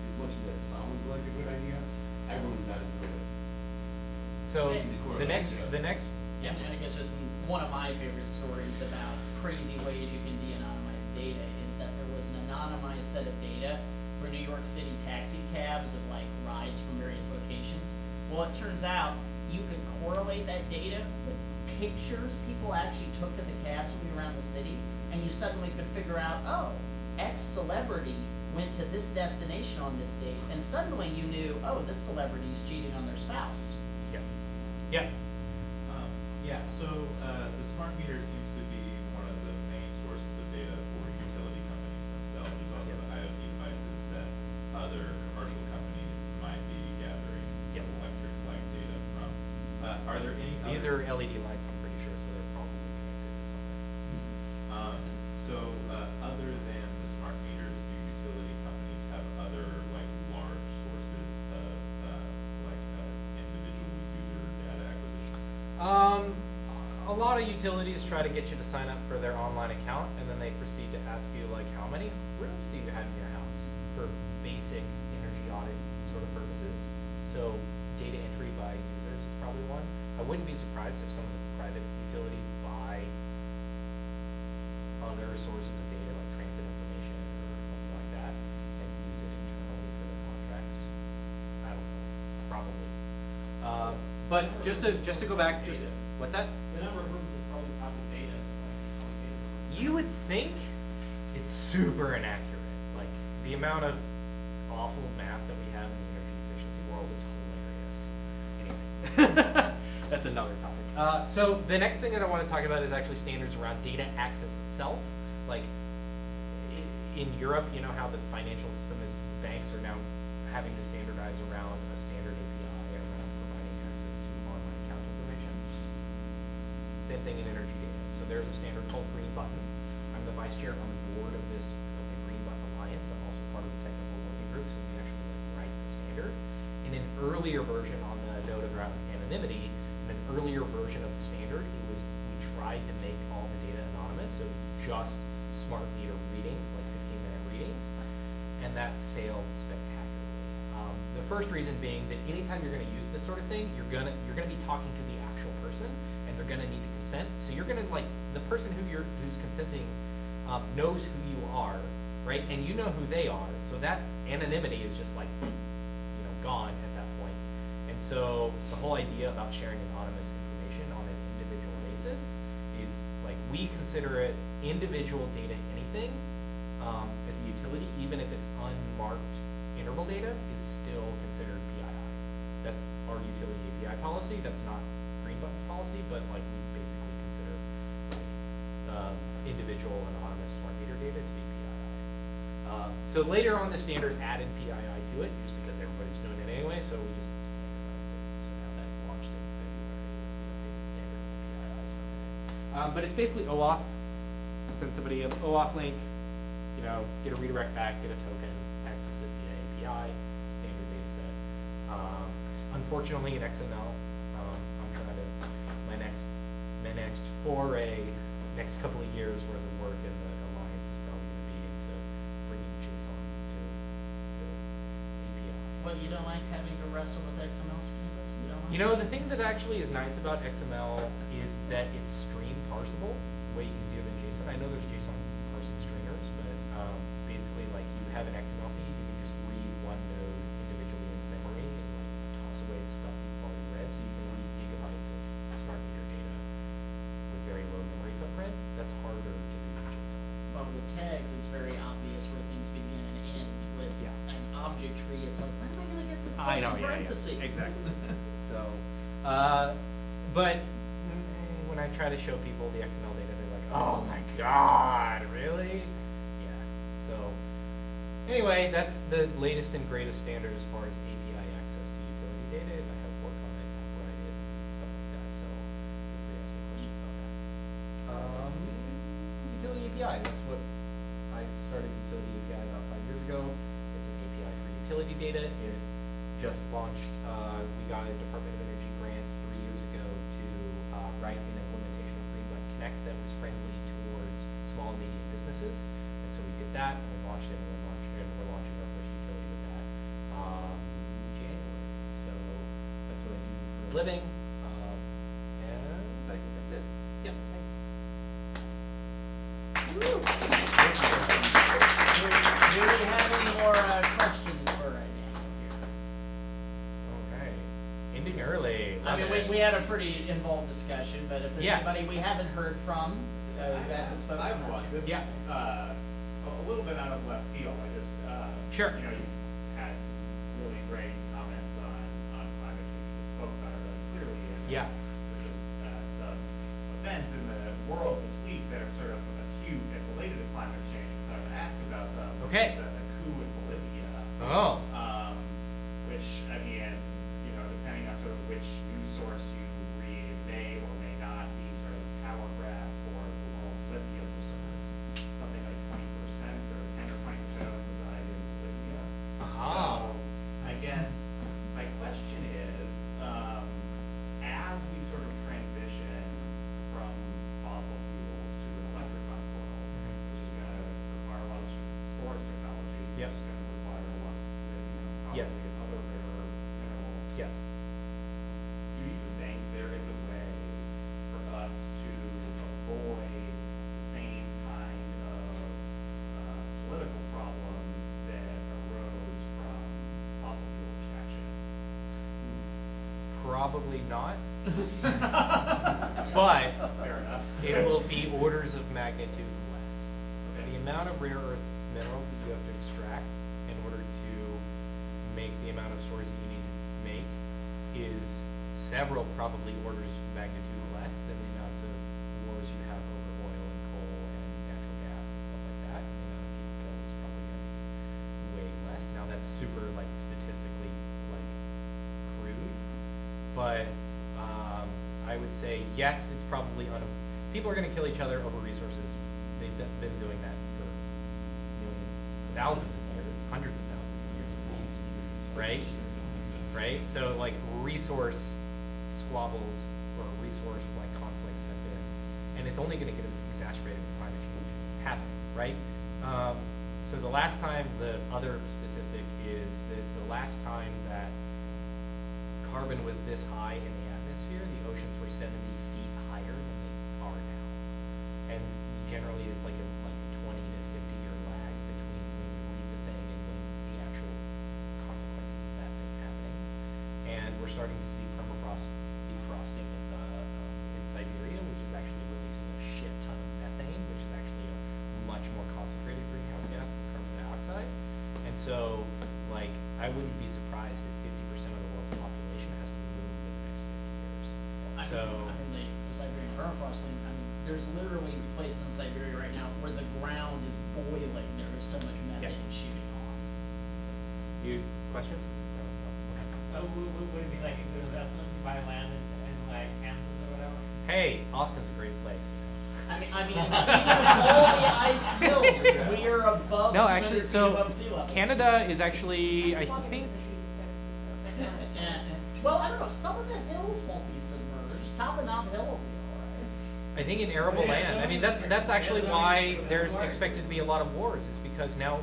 as much as that sounds like a good idea, everyone's got to do it. So the next. Yeah, and I guess just one of my favorite stories about crazy ways you can de-anonymize data is that there was an anonymized set of data for New York City taxi cabs of like rides from various locations. Well, it turns out you could correlate that data with pictures people actually took of the cabs moving around the city, and you suddenly could figure out, X celebrity went to this destination on this date, and suddenly you knew, this celebrity's cheating on their spouse. Yeah. So the smart meter seems to be one of the main sources of data for utility companies themselves. There's also the IoT devices that other commercial companies might be gathering electric light data from. Are there any These are LED lights, I'm pretty sure, so they're probably connected to something. Other than the smart meters, do utility companies have other like large sources of individual user data acquisition? A lot of utilities try to get you to sign up for their online account, and then they proceed to ask you like, how many rooms do you have in your house for basic energy audit sort of purposes. So So data entry by users is probably one. I wouldn't be surprised if some of the private utilities buy other sources of data, like transit information or something like that, and use it internally for their contracts. I don't know, probably. But just to go back, what's that? The number of rooms is probably data. You would think it's super inaccurate. Like the amount of awful math that we have in the energy efficiency world is hilarious. Anyway, that's another topic. So the next thing that I want to talk about is actually standards around data access itself. Like in Europe, you know how the financial system is, banks are now having to standardize around a standard API around providing access to online account information. Same thing in energy data. So there's a standard called Green Button. I'm the vice chair on the board of the Green Button Alliance. I'm also part of the technical working group, so we actually write the standard. In an earlier version on the note around anonymity, in an earlier version of the standard, we tried to make all the data anonymous, so just smart meter readings, like 15-minute readings, and that failed spectacularly. The first reason being that anytime you're going to use this sort of thing, you're gonna be talking to the actual person, and they're going to need to consent. So you're going to the person who's consenting knows who you are, right? And you know who they are. So that anonymity is just gone at that point. And so the whole idea about sharing anonymous information on an individual basis is we consider it individual data anything at the utility, even if it's unmarked interval data, is still considered PII. That's our utility API policy. That's not Green Button's policy, but we basically consider individual anonymous smart meter data to be PII. So later on, the standard added PII to it, just because everybody's doing it anyway. So we just standardized it. So now that launched in February is the updated standard PII stuff. But it's basically OAuth. Send somebody an OAuth link, get a redirect back, get a token, access it via API, standard data set. Unfortunately, in XML, I'm trying to my next foray, next couple of years worth of work in the alliance is probably going to be into bringing JSON to the API. Well, you don't like having to wrestle with XML schematics? You don't like The thing that actually is nice about XML is that it's stream parsable, way easier than JSON. I know there's JSON parsing stringers, but basically, you have an XML feed, you can just read one node individually in memory and toss away the stuff you've already read, so you can read gigabytes of smart meter data with very low memory footprint. That's harder to do in JSON. Well, with tags, it's very obvious where things begin and end. With an object tree, it's when am I going to get to the parenthesis? Exactly. So, but when I try to show people the XML data, they're like, "Oh my God, really?" Yeah. So, anyway, that's the latest and greatest standard as far as API access to utility data, and I have work on it, I've write it, and stuff like that. So, feel free to ask me questions about that. Utility API. That's what I started utility API about 5 years ago. It's an API for utility data. It just launched. We got a Department of Energy grant 3 years ago to write an implementation of Green Button Connect that was friendly towards small and medium businesses. And so we did that, and we launched it, and we're launching our first utility with that in January. So that's what I do for a living. And I think that's it. Yep, thanks. Do we have any more questions for Daniel here? Okay, ending early. I mean, we had a pretty involved discussion, but if there's anybody we haven't heard from, who hasn't spoken I have one. much. This is a little bit out of left field. I just, Sure. you had some really great comments on climate change. You spoke about it really clearly. And Yeah. there's just some events in the world this week that are sort of acute and related to climate change. I would ask about them. Okay. There's a coup in Bolivia. Oh. Which, I mean, depending on sort of which news source you read, it may or may not be sort of a power grab for the world's lithium reserves. Something like 20% or 10 or 20% of them reside in Bolivia. So I guess my question is, as we sort of transition from fossil fuels to an electrified world, which is going to require a lot of storage technology, Yep. which is going to require a lot of lithium Probably not. But Fair enough. it will be orders of magnitude less. Okay. The amount of rare earth minerals that you have to extract in order to make the amount of stores that you need to make is several probably orders of magnitude less than the amount of wars you have over oil and coal and natural gas and stuff like that. And the amount of people killed is probably going to be way less. Now that's super like statistically like crude, but I would say yes, it's probably people are going to kill each other over resources. They've been doing that for thousands of years, hundreds of thousands of years at least, right? Right? So like resource squabbles or resource like conflicts have been, and it's only going to get exacerbated with climate change happening, right? So the last time, the other statistic is that the last time that carbon was this high in the atmosphere, the oceans were 70 feet higher than they are now. And generally it's like a 20 to 50 year lag between when you read the thing and when the actual consequences of that thing happening. And we're starting to see permafrost defrosting in Siberia, which is actually releasing a shit ton of methane, which is actually a much more concentrated greenhouse gas than carbon dioxide. And so, like, I wouldn't be surprised if 50% of the world's population has to move in the next 50 years. The Siberian permafrost thing, I mean, there's literally places in Siberia right now where the ground is boiling. There is so much methane shooting off. You questions? Would it be like a good investment to buy land in like Kansas or whatever? Hey, Austin's a great place. I mean, even with all the ice hills, we are above No, 200 actually, feet so above sea level. Canada is actually, I think, Well, I don't know. Some of the hills won't be submerged. Top of Mount Hill will be all right. I think in arable land. I mean, that's actually why there's expected to be a lot of wars, is because now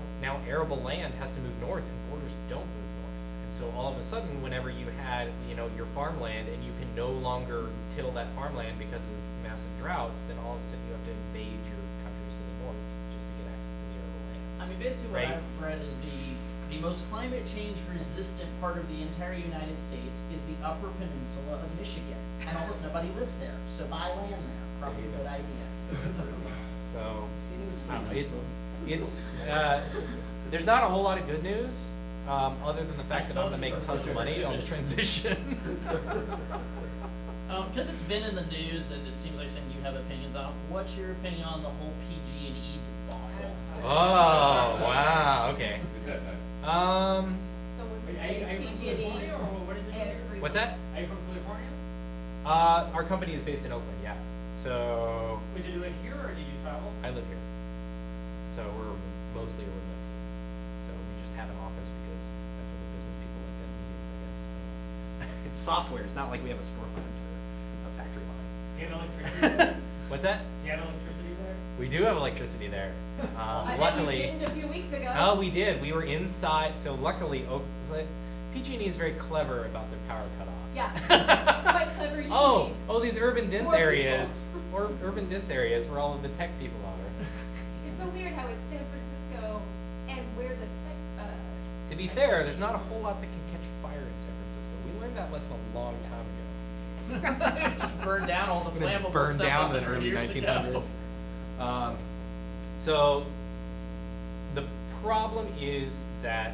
arable land has to move north and borders don't move north. And so all of a sudden, whenever you had, your farmland and you can no longer till that farmland because of massive droughts, then all of a sudden you have to invade your countries to the north just to get access to the arable land. I mean, basically what I've read is the most climate change resistant part of the entire United States is the Upper Peninsula of Michigan, and almost nobody lives there. So buy land there. Probably a good idea. So there's not a whole lot of good news, other than the fact that I'm going to make tons of money on the transition. Because it's been in the news, and it seems like something you have opinions on. What's your opinion on the whole PG&E debacle? Oh, wow, okay. So when Are you from California or what is it? What's that? Are you from California? Our company is based in Oakland, yeah. So Did you live here or did you travel? I live here. So we're mostly a remote team. So we just have an office because that's where the business people like at meetings, I guess. It's software. It's not like we have a storefront or a factory line. Do you have electricity? What's that? Do you have electricity there? We do have electricity there. I bet Luckily, you didn't a few weeks ago. oh, we did. We were inside. So luckily, PG&E is very clever about their power cutoffs. Yeah. Quite clever usually. Oh, these urban dense Poor areas, people. or urban dense areas where all of the tech people are. It's so weird how it's San Francisco and where the tech. To be fair, there's not a whole lot that can catch fire in San Francisco. We learned that lesson a long time ago. Burn down all the When it flammable burned stuff down in 100 the early years 1900s. ago. So the problem is that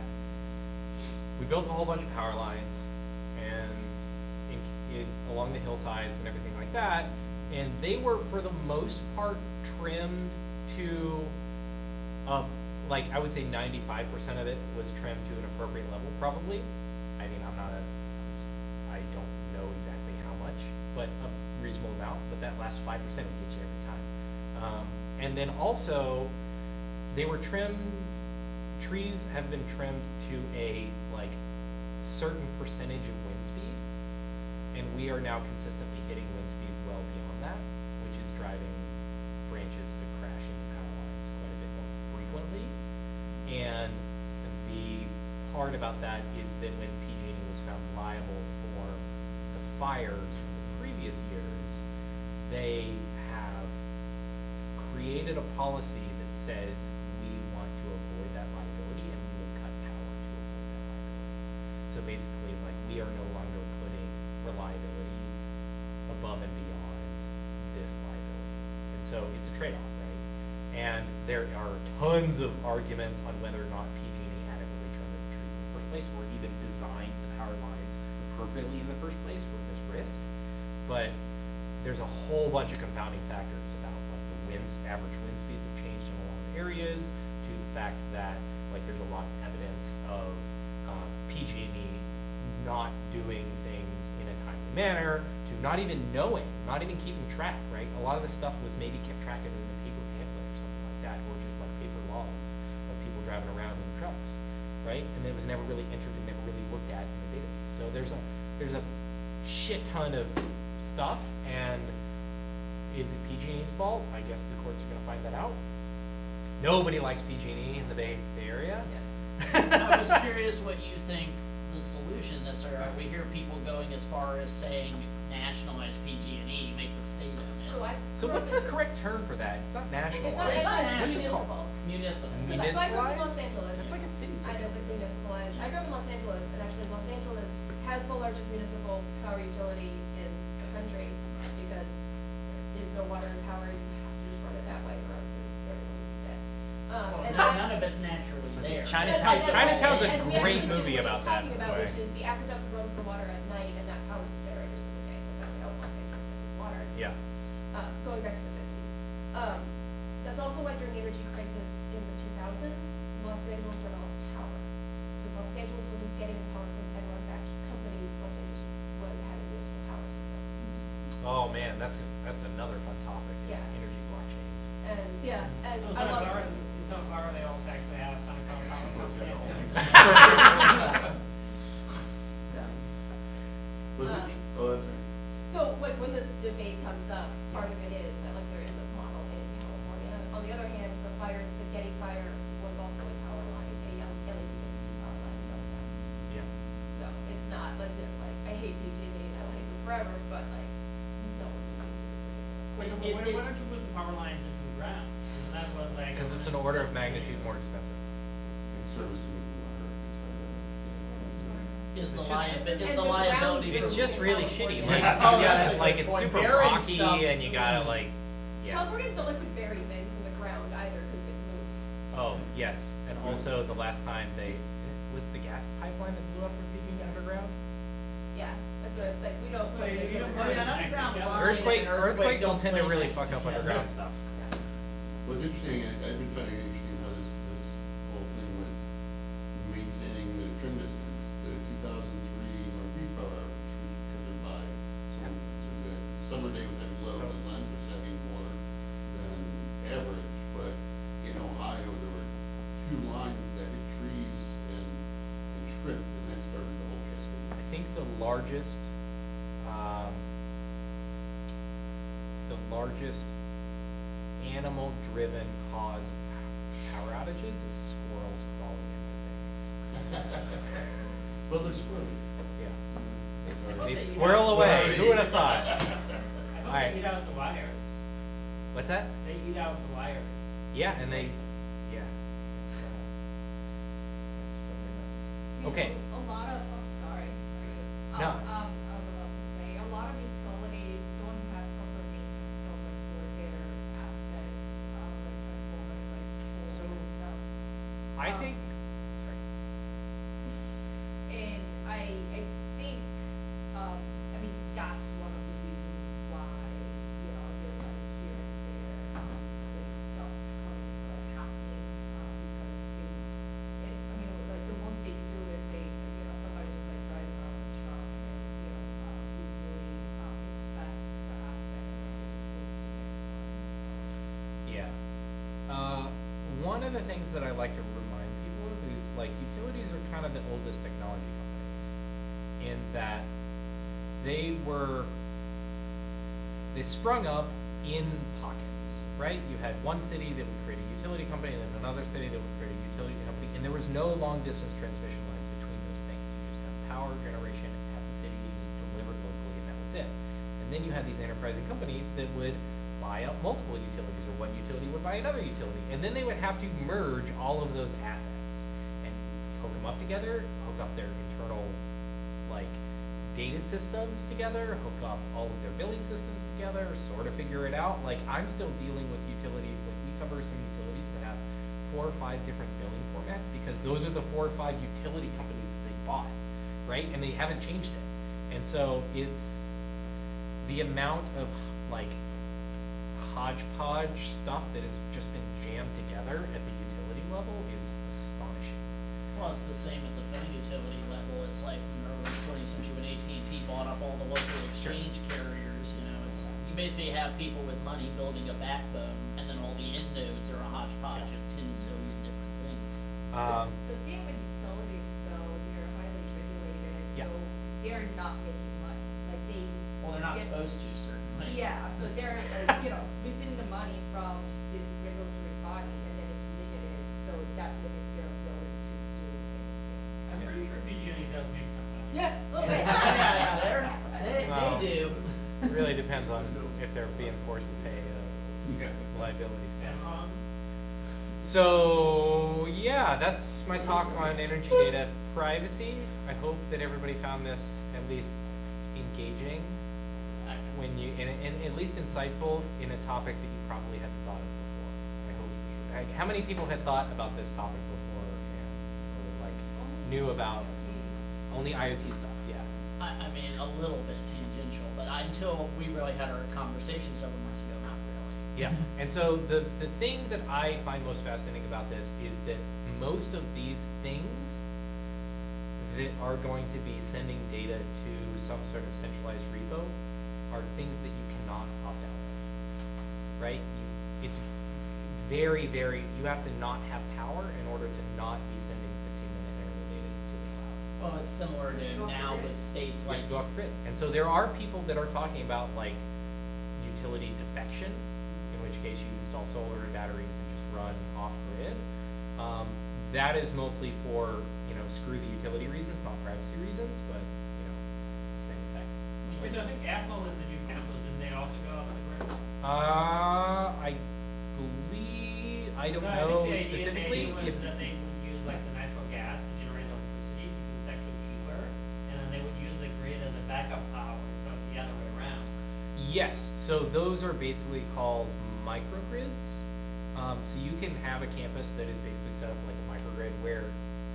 we built a whole bunch of power lines and along the hillsides and everything like that, and they were for the most part trimmed to like I would say 95% of it was trimmed to an appropriate level probably. I mean, I don't know exactly how much, but a reasonable amount, but that last 5% would get you every time. And then also, they were trees have been trimmed to a like certain percentage of wind speed, and we are now consistently hitting wind speeds well beyond that, which is driving branches to crash into power lines quite a bit more frequently. And the part about that is that when PG&E was found liable for the fires in the previous years, they have created a policy that says we want to avoid that liability and we will cut power to avoid that liability. So basically, like, we are no longer putting, reliability above and beyond this liability. And so it's a trade-off, right? And there are tons of arguments on whether or not PG&E adequately turned the trees in the first place, or even designed the power lines appropriately in the first place for this risk. But there's a whole bunch of confounding factors about like the average wind speeds have changed in a lot of areas, to the fact that like there's a lot of evidence of PG&E not doing things in a timely manner, to not even knowing, not even keeping track, right? A lot of this stuff was maybe kept track of in a paper pamphlet or something like that, or just like paper logs of people driving around in trucks, right? And it was never really entered and never really looked at in the database. So there's a shit ton of stuff, and is it PG&E's fault? I guess the courts are going to find that out. Nobody likes PG&E in the Bay Area. I was curious what you think the solution is, or we hear people going as far as saying nationalize PG&E, make the state of it. So what's the correct term for that? It's not national. It's not municipal. Municipal. Because I grew up in Los Angeles. It's like a city. I know it's like municipalized. I grew up in Los Angeles, and actually Los Angeles has the largest municipal power utility in the country, because there's no water and power. You have to just run it that way, or else everyone will be dead. None of it's naturally there. Chinatown's a and we great actually do movie what about he's that. talking about, which is the aqueduct runs the water at night, and that powers the generators for the day. That's actually how Los Angeles gets its water. Yeah. Going back to the 50s. That's also why during the energy crisis in the 2000s, Los Angeles ran out of power. It's because Los Angeles wasn't getting the power from Enron-backed companies. Los Angeles had a municipal power system. Oh man, that's another fun topic. Is Yeah. energy blockchains. And and So I love in Santa Clara, they also actually have Santa Clara Power Company. so. Was it, that's right. So when this debate comes up, part of it is that like there is a model in California. On the other hand, the Getty fire was also a power line, a LED power line. Yeah. So it's not as if like I hate PG&E and I will hate them forever, but like no one's going to this particular. Why don't you put the power lines into the ground? And that's what like. Because it's an order of magnitude more expensive. It's servicing with water. Is the And the liability? ground It's just really shitty. Like, Oh, you that's gotta, a like good it's point. super Burying rocky, stuff. and you gotta like, yeah. Californians don't like to bury things in the ground either because it moves. Oh yes, and also the last time was the gas pipeline that blew up for PG&E underground. Yeah, that's what like we don't put Well, things you in the don't put it ground. in underground Yeah. line. Earthquakes will tend to play really next fuck to up each other. underground stuff. Well, it's interesting, I've been finding it interesting how this whole thing with maintaining the trim distance, the 2003 Northeast power outage was triggered by the summer day was having low, the lines was having more than average, but in Ohio, there were 2 lines that hit trees and tripped, and that started the whole cascade. I think the largest animal-driven cause of power outages is squirrels crawling into things. Well, they're squirrely. Yeah. Sorry. They squirrel away. Sorry. Who would have thought? I hope Alright. they eat out the wires. What's that? They eat out the wires. Yeah, and they, yeah. It's totally nuts. Okay. A lot of, sorry. No. I was about to say, a lot of utilities don't have proper maintenance program for their assets, like transformers, like poles So, and stuff. I think, sorry. And I think, I mean, that's one of the reasons why, you know, there's like here and there, like stuff coming, like happening, because I mean, like the most they do is they, you know, somebody's just like driving around the truck and, you know, usually, inspect the asset and then just move to the next one, Yeah. One of the things that I like to remind people of is like utilities are kind of the oldest technology companies in that they sprung up in pockets, right? You had one city that would create a utility company and then another city that would create a utility company, and there was no long distance transmission lines between those things. You just had power generation at the city delivered locally, and that was it. And then you had these enterprising companies that would buy up multiple utilities, or one utility would buy another utility, and then they would have to merge all of those assets and hook them up together, hook up their internal like data systems together, hook up all of their billing systems together, sort of figure it out. Like, I'm still dealing with utilities, like we cover some utilities that have 4 or 5 different billing formats because those are the 4 or 5 utility companies that they bought, right? And they haven't changed it. And so it's the amount of like hodgepodge stuff that has just been jammed together at the utility level is astonishing. Well, it's the same at the phone utility level. It's like in the early 20th century when AT&T bought up all the local exchange carriers, you know, it's, you basically have people with money building a backbone, and then all the end nodes are a hodgepodge of 10 zillion different things. The thing with utilities though, they're highly regulated, Yeah. so they're not making money, like they. Well, they're not get- supposed to, certainly. Yeah, so they're, receiving the money from this regulatory body, and then it's limited, so that limits their ability to do anything. I'm pretty sure PG&E does make some money. Yeah, okay. They do. It really depends on if they're being forced to pay liability Yeah, stuff. So yeah, that's my talk on energy data privacy. I hope that everybody found this at least engaging when you, and at least insightful in a topic that you probably hadn't thought of before. I hope. How many people had thought about this topic before and or like knew about only IoT stuff? Yeah. I mean, a little bit tangential, but until we really had our conversation several months ago, not really. Yeah, and so the thing that I find most fascinating about this is that most of these things that are going to be sending data to some sort of centralized repo are things that you cannot opt out of, right? It's very, very, you have to not have power in order to not be sending 15-minute interval data to the cloud. Well, it's similar to now with states You like. have to go off the grid. And so there are people that are talking about like utility defection, in which case you install solar and batteries and just run off grid. That is mostly for, screw the utility reasons, not privacy reasons, but, same effect. Wait, so I think Apple and the new campus, didn't they also go off the grid? I believe, I don't know specifically. The idea was that they would use like the natural gas to generate electricity because it's actually cheaper, and then they would use the grid as a backup power, so it's the other way around. Yes, so those are basically called microgrids. So you can have a campus that is basically set up like a microgrid where,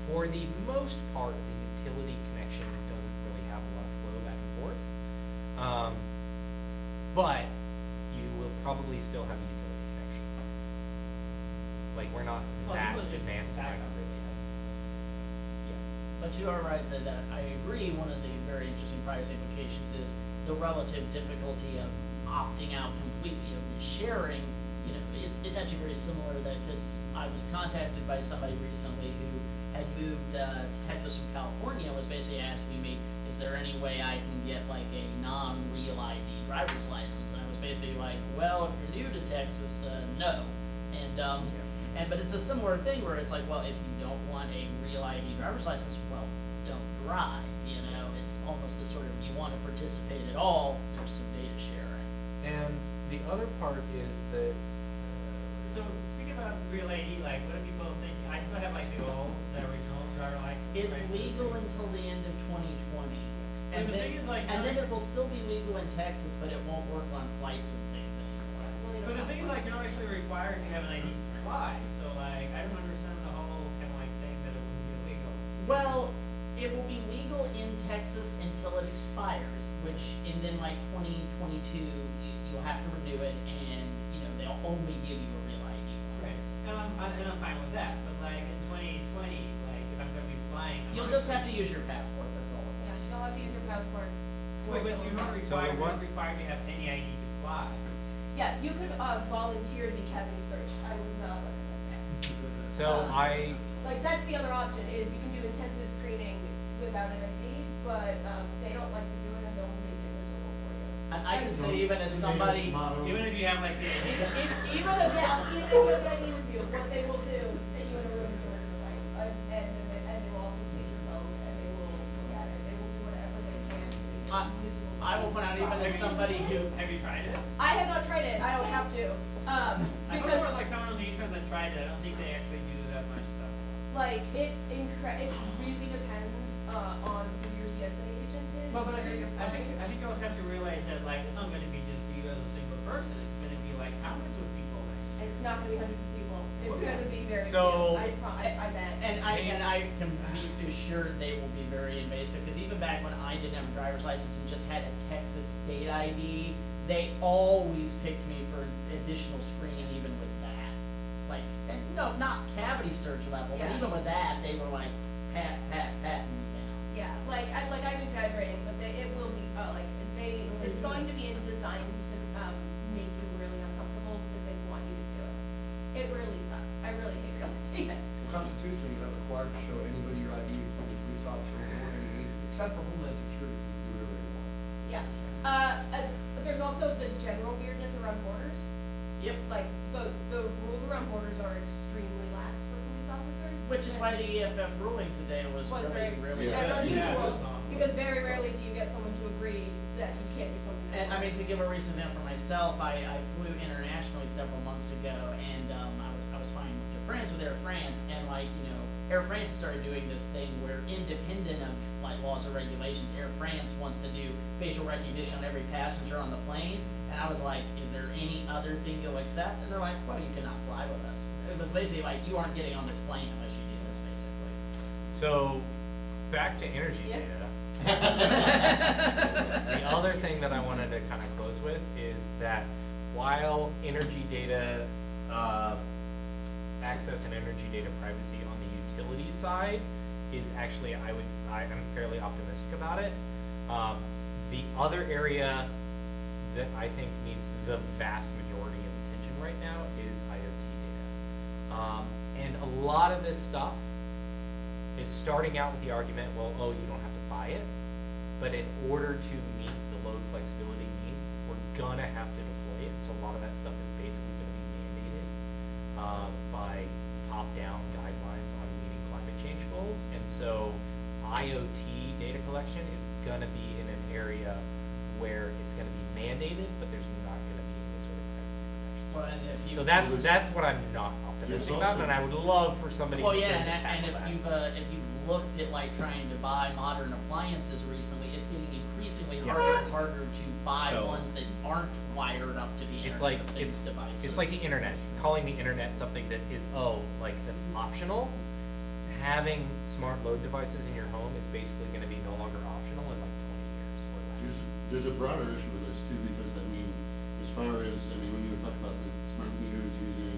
for the most part, the utility connection doesn't really have a lot of flow back and forth. But you will probably still have a utility connection. Like, we're not Well, that it was just advanced in backup. microgrids yet. Yeah. But you are right that I agree one of the very interesting privacy implications is the relative difficulty of opting out completely of the sharing. It's actually very similar that, because I was contacted by somebody recently who had moved to Texas from California, was basically asking me, is there any way I can get like a non-real ID driver's license? And I was basically like, well, if you're new to Texas, no. But it's a similar thing where it's like, well, if you don't want a real ID driver's license, well, don't drive, It's almost the sort of, you want to participate at all, there's some data sharing. And the other part is that So speaking about real ID, like what do people think? I still have like the original driver license. It's right? legal until the end of 2020. But the thing is, like, and then it will still be legal in Texas, but it won't work on flights and things anymore. But the thing is, like, you're not actually required to have an ID to fly. So like, I don't understand the whole kind of like thing that it wouldn't be illegal. Well, it will be legal in Texas until it expires, which in then like 2022 you'll have to renew it, and they'll only give you a real ID. Right. And I'm fine with that. But like in 2020, like if I'm gonna be flying, You'll just have to use your passport. That's all. Yeah, you'll have to use your passport. Wait, but you're not required. what- You're not required to have any ID to fly. Yeah, you could volunteer to be cavity searched. I would not recommend that. So Like, that's the other option, is you can do intensive screening without an ID, but they don't like to do it and they'll make it miserable for you. I can say even as somebody, Even if you have like the even as Yeah, even if you have any review, what they will do is sit you in a room and do a survey, and they will also take your phone, and they will look at it, they will do whatever they can to make it usable. I will point out even as somebody who, Have you tried it? I have not tried it, I don't have to, I thought because. there was like someone on the internet that tried it. I don't think they actually do that much stuff. Like, it really depends, on who your DSA agent is. Well, but I where you're think flying. you also have to realize that, like, it's not gonna be just you as a single person, it's gonna be like hundreds of people next. It's not gonna be hundreds of people. It's Okay. gonna be very So- few. I bet. And I can be assured they will be very invasive, because even back when I didn't have a driver's license and just had a Texas state ID, they always picked me for additional screening even with that. Like, and no, not cavity search level, but Yeah. even with that, they were like, patting me down. Yeah, I'm exaggerating, but it will be, it's going to be designed to, make you really uncomfortable if they want you to do it. It really sucks. I really hate reality. Constitutionally, you're not required to show anybody your ID, including a police officer or any agent, except for Homeland Security, you can do whatever you want. Yeah. But there's also the general weirdness around borders. Yep. Like, the rules around borders are extremely lax for police officers. Which is why the EFF ruling today was really, really Yeah. good. And unusual, Yeah. because very rarely do you get someone to agree that you can't do something. And I mean, to give a recent example for myself, I flew internationally several months ago, and I was flying to France with Air France, and like, you know, Air France started doing this thing where, independent of like laws or regulations, Air France wants to do facial recognition on every passenger on the plane, and I was like, is there any other thing you'll accept? And they're like, well, you cannot fly with us. It was basically like, you aren't getting on this plane unless you do this, basically. So, back to energy Yeah. data. The other thing that I wanted to kind of close with is that while energy data access and energy data privacy on the utility side is actually, I'm fairly optimistic about it. The other area that I think needs the vast majority of attention right now is IoT data. And a lot of this stuff is starting out with the argument, well, oh, you don't have to buy it, but in order to meet the load flexibility needs, we're gonna have to deploy it. So a lot of that stuff is basically gonna be mandated by top-down guidelines on meeting climate change goals. And so IoT data collection is gonna be in an area where it's gonna be mandated, but there's not gonna be any sort of privacy protection. Well, and if you, So that's what I'm not optimistic about, and I would love for somebody well, to yeah, tackle and that. if you've looked at like trying to buy modern appliances recently, it's getting increasingly Yeah. harder and harder to buy So- ones that aren't wired up to the It's Internet like of Things devices. it's like the internet. Calling the internet something that is like that's optional. Having smart load devices in your home is basically going to be no longer optional in like 20 years or less. There's a broader issue with this too, because as far as, when you were talking about the smart meters using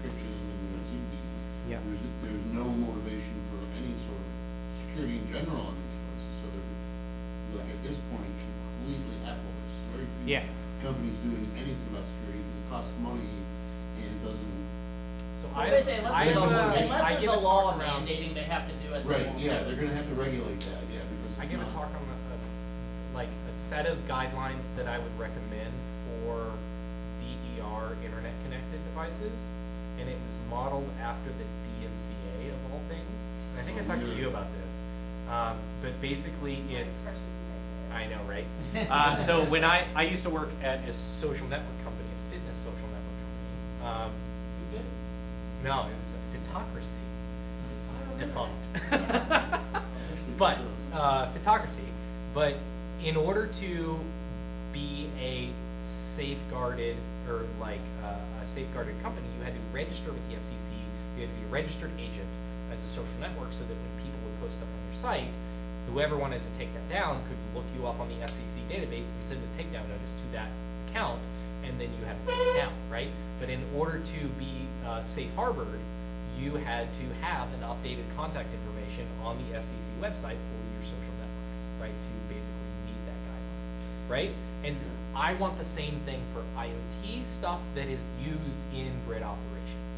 encryption and secret, Yeah. there's no motivation for any sort of security in general on these devices, so they're, like, at this point, completely hapless. Very few Yeah. companies doing anything about security, because it costs money and it doesn't. So Well, basically, unless there's a law around. mandating they have to do it. Right, yeah, they're gonna have to regulate that, yeah, because I it's give a not. talk on a set of guidelines that I would recommend for DER internet connected devices, and it was modeled after the DMCA of all things. And I think I talked to you about this, but basically it's. I know, right? So when I used to work at a social network company, a fitness social network company. No, it was a Fitocracy. It's defunct. But Fitocracy. But in order to be a safeguarded or a safeguarded company, you had to register with the FCC. You had to be a registered agent as a social network, so that when people would post stuff on your site, whoever wanted to take that down could look you up on the FCC database and send a takedown notice to that account, and then you had to take it down, right? But in order to be safe harbored, you had to have an updated contact information on the FCC website for your social network, right? To basically meet that guideline, right? And I want the same thing for IoT stuff that is used in grid operations.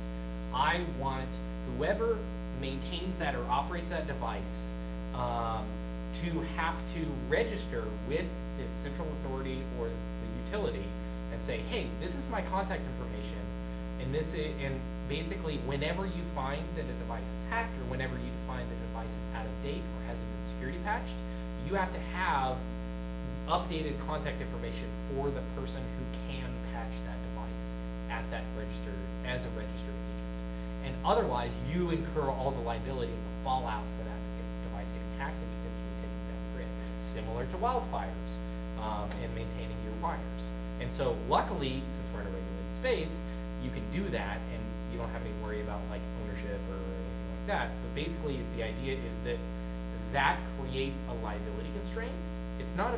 I want whoever maintains that or operates that device to have to register with the central authority or the utility and say, hey, this is my contact information, and basically whenever you find that a device is hacked or whenever you find the device is out of date or hasn't been security patched, you have to have updated contact information for the person who can patch that device at that as a registered agent. And otherwise, you incur all the liability and the fallout for that device getting hacked and potentially taking down the grid. Similar to wildfires and maintaining your wires. And so luckily, since we're in a regulated space, you can do that and you don't have any worry about like ownership or anything like that. But basically the idea is that that creates a liability constraint. It's not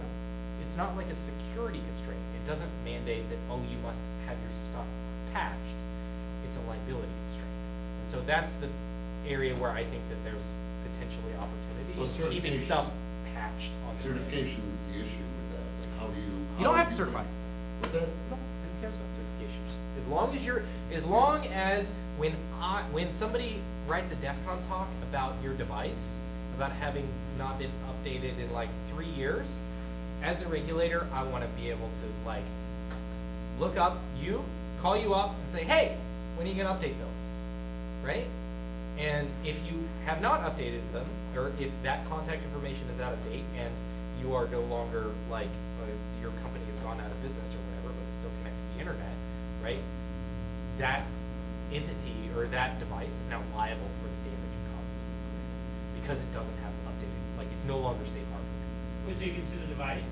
like a security constraint. It doesn't mandate that, oh, you must have your stuff patched. It's a liability constraint. And so that's the area where I think that there's potentially opportunity Well, in keeping stuff patched on Certification is the issue with that, like how do you? You don't have to certify. What's that? No, who cares about certification? Just as long as when somebody writes a DEF CON talk about your device, about having not been updated in like 3 years, as a regulator, I want to be able to like look up you, call you up and say, hey, when are you going to update those, right? And if you have not updated them, or if that contact information is out of date and you are no longer like, your company has gone out of business or whatever, but it's still connected to the internet, right? That entity or that device is now liable for the damage it causes to the grid because it doesn't have updated, like it's no longer safe harbor. So you can sue the device?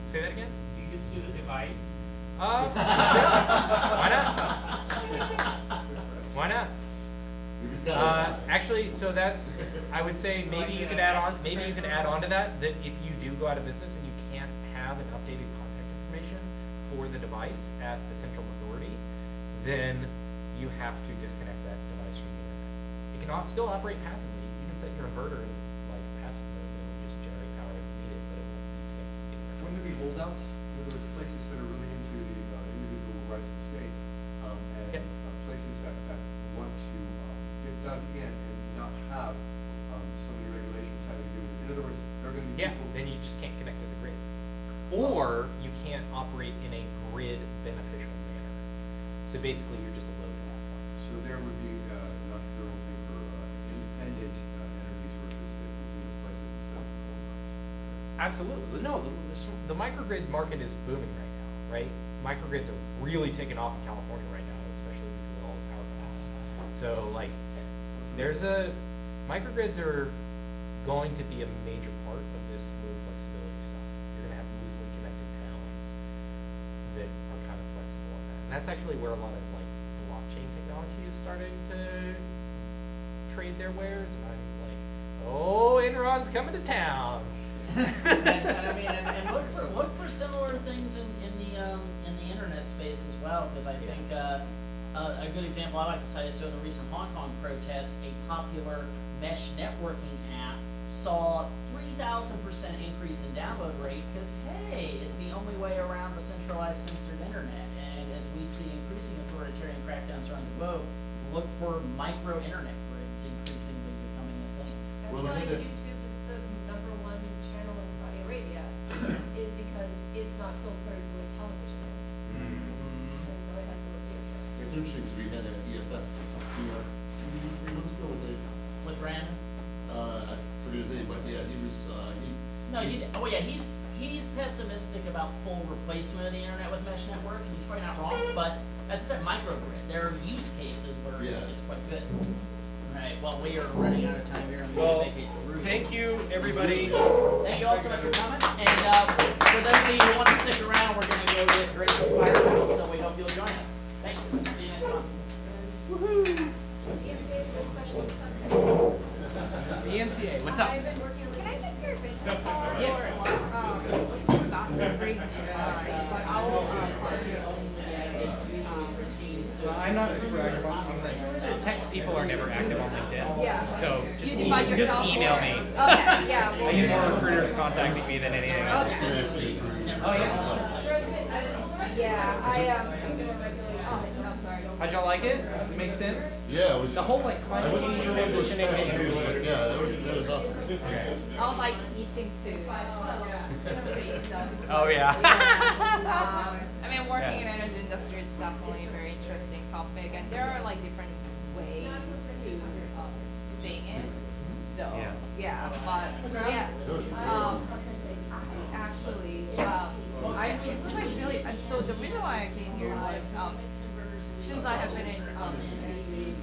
Say that again? You can sue the device? Sure. Why not? Why not? Actually, so that's, I would say maybe you could add on to that if you do go out of business and you can't have an updated contact information for the device at the central authority, then you have to disconnect that device from the internet. It can still operate passively. You can set your inverter in like passive mode and it'll just generate power as needed, but it won't be connected. Wouldn't there be holdouts? There are places that are really into the individual rights of the states, and places that want to get done in and not have so many regulations having to do with it. In other words, there are going to be people. Then you just can't connect to the grid. Or you can't operate in a grid beneficial manner. So basically you're just a load at that point. So there would be an entrepreneurial thing for independent energy sources that would do those places instead of holdouts. Absolutely. No, the microgrid market is booming right now, right? Microgrids are really taking off in California right now, especially because of all the power plants. So like, microgrids are going to be a major part of this load flexibility stuff. You're going to have loosely connected towns that are kind of flexible on that. And that's actually where a lot of like blockchain technology is starting to trade their wares. And I'm like, oh, Enron's coming to town. and look for similar things in the internet space as well, because I think a good example I like to cite is so in the recent Hong Kong protests, a popular mesh networking app saw 3,000% increase in download rate because hey, it's the only way around the centralized censored internet. And as we see increasing authoritarian crackdowns around the globe, look for micro internet grids increasingly becoming a thing. That's why YouTube is the #1 channel in Saudi Arabia, is because it's not filtered the way television is. And so it has the most viewership. It's interesting because we had an EFF 3 months ago With Rand? I forget his name, but yeah, he was, he's pessimistic about full replacement of the internet with mesh networks, and he's probably not wrong, but as I said, microgrid, there are use cases where it's quite good. Alright, well, we are running out of time here, and we'll vacate the room. Thank you, everybody. Thank you all so much for coming, and for those of you who want to stick around, we're going to go get drinks and fireworks, so we hope you'll join us. Thanks, see you next month. Woohoo! EMCA is my specialist subject. The EMCA, what's up? I've been working on. Can I get your business card? Yeah. Forgot to bring it, but I will, I'm not super active on LinkedIn. Tech people are never active on LinkedIn. Yeah. So just define yourself email or- me. Okay, yeah. I get more recruiters contacting me than anything else. Oh yeah. Yeah, I'm sorry. How'd y'all like it? Make sense? Yeah, it was. The whole like I climate wasn't change sure what to transitioning expect. thing It was was like, yeah, that was awesome. I was like itching to say stuff. Oh yeah. I mean, working in energy industry, it's definitely a very interesting topic, and there are like different ways to saying it. So yeah, but yeah, actually, I was like really, and so the reason why I came here was since I have been in industry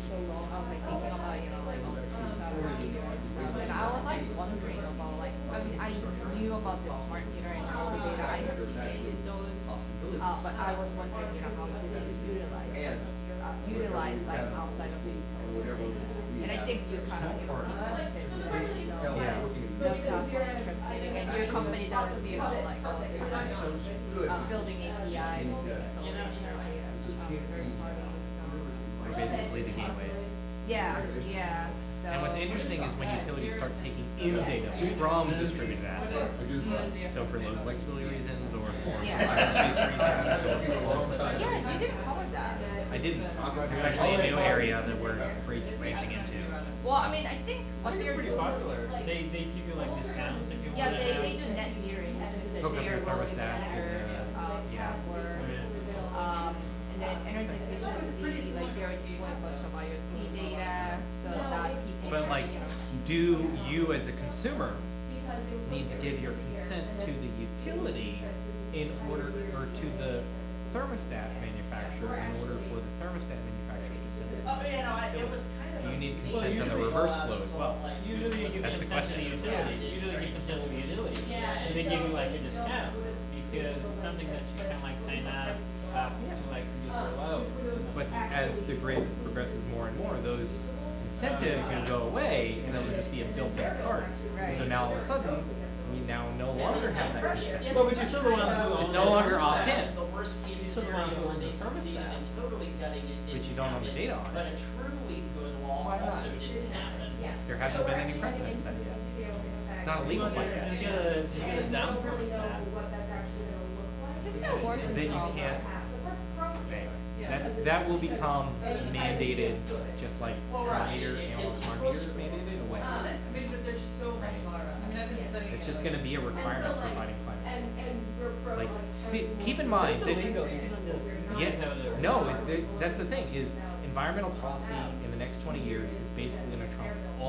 so long, I was like thinking about, you know, like all the smart meter and stuff, and I was like wondering about like, I mean, I knew about the smart meter and all the data, I have seen those, but I was wondering, you know, how this is utilized like outside of the utility space. And I think you kind of, you know, so that's interesting, and your company does see about like all this, building APIs, utility data, third party, We're basically the gateway. yeah, so. And what's interesting is when utilities start taking in data from distributed assets. So for load flexibility reasons or for fire-based reasons or. Yeah, you didn't cover that. I didn't. It's actually a new area that we're branching into. Well, I mean, I think what It's they're pretty doing. popular. They give you like discounts if you want Yeah, to they have. do net metering, as we said, Hook up they your are rolling the thermostat to meter, the- yeah. backwards. And then energy efficiency, like they're doing a bunch of IoT data, so that people. But can, like, you know, do you as a consumer need to give your consent to the utility in order, or to the thermostat manufacturer in order for the thermostat manufacturer to send it? Oh, you know, it was kind of. Do you need a- consent on the reverse flow as well? Usually you give That's the consent to the question. utility, usually you give consent to the utility, and they give you like a discount, because it's something that you can like sign up, to like reduce your load. But as the grid progresses more and more, those incentives will go away and it'll just be a built-in part. And so now all of a sudden, we now no longer have that consent. Well, but you're still the one who It's owns no the longer thermostat. opt-in. The worst case You're still the one who scenario, owns they the succeeded thermostat. in totally gutting it. But you didn't don't own the happen. data on it. But a truly good law also didn't happen. There hasn't been any precedent set yet. It's not a legal Well, fight you yet. get a down thermostat. just a work Then you can't. That will become mandated, just like smart meter, Amazon smart meters mandated away. there's so much more. I mean, I've been studying. It's just gonna be a requirement for fighting climate change. And we're Like, see, keep in mind It's that. illegal, you can just. Yeah, no, that's the thing, is environmental policy in the next 20 years is basically gonna trump all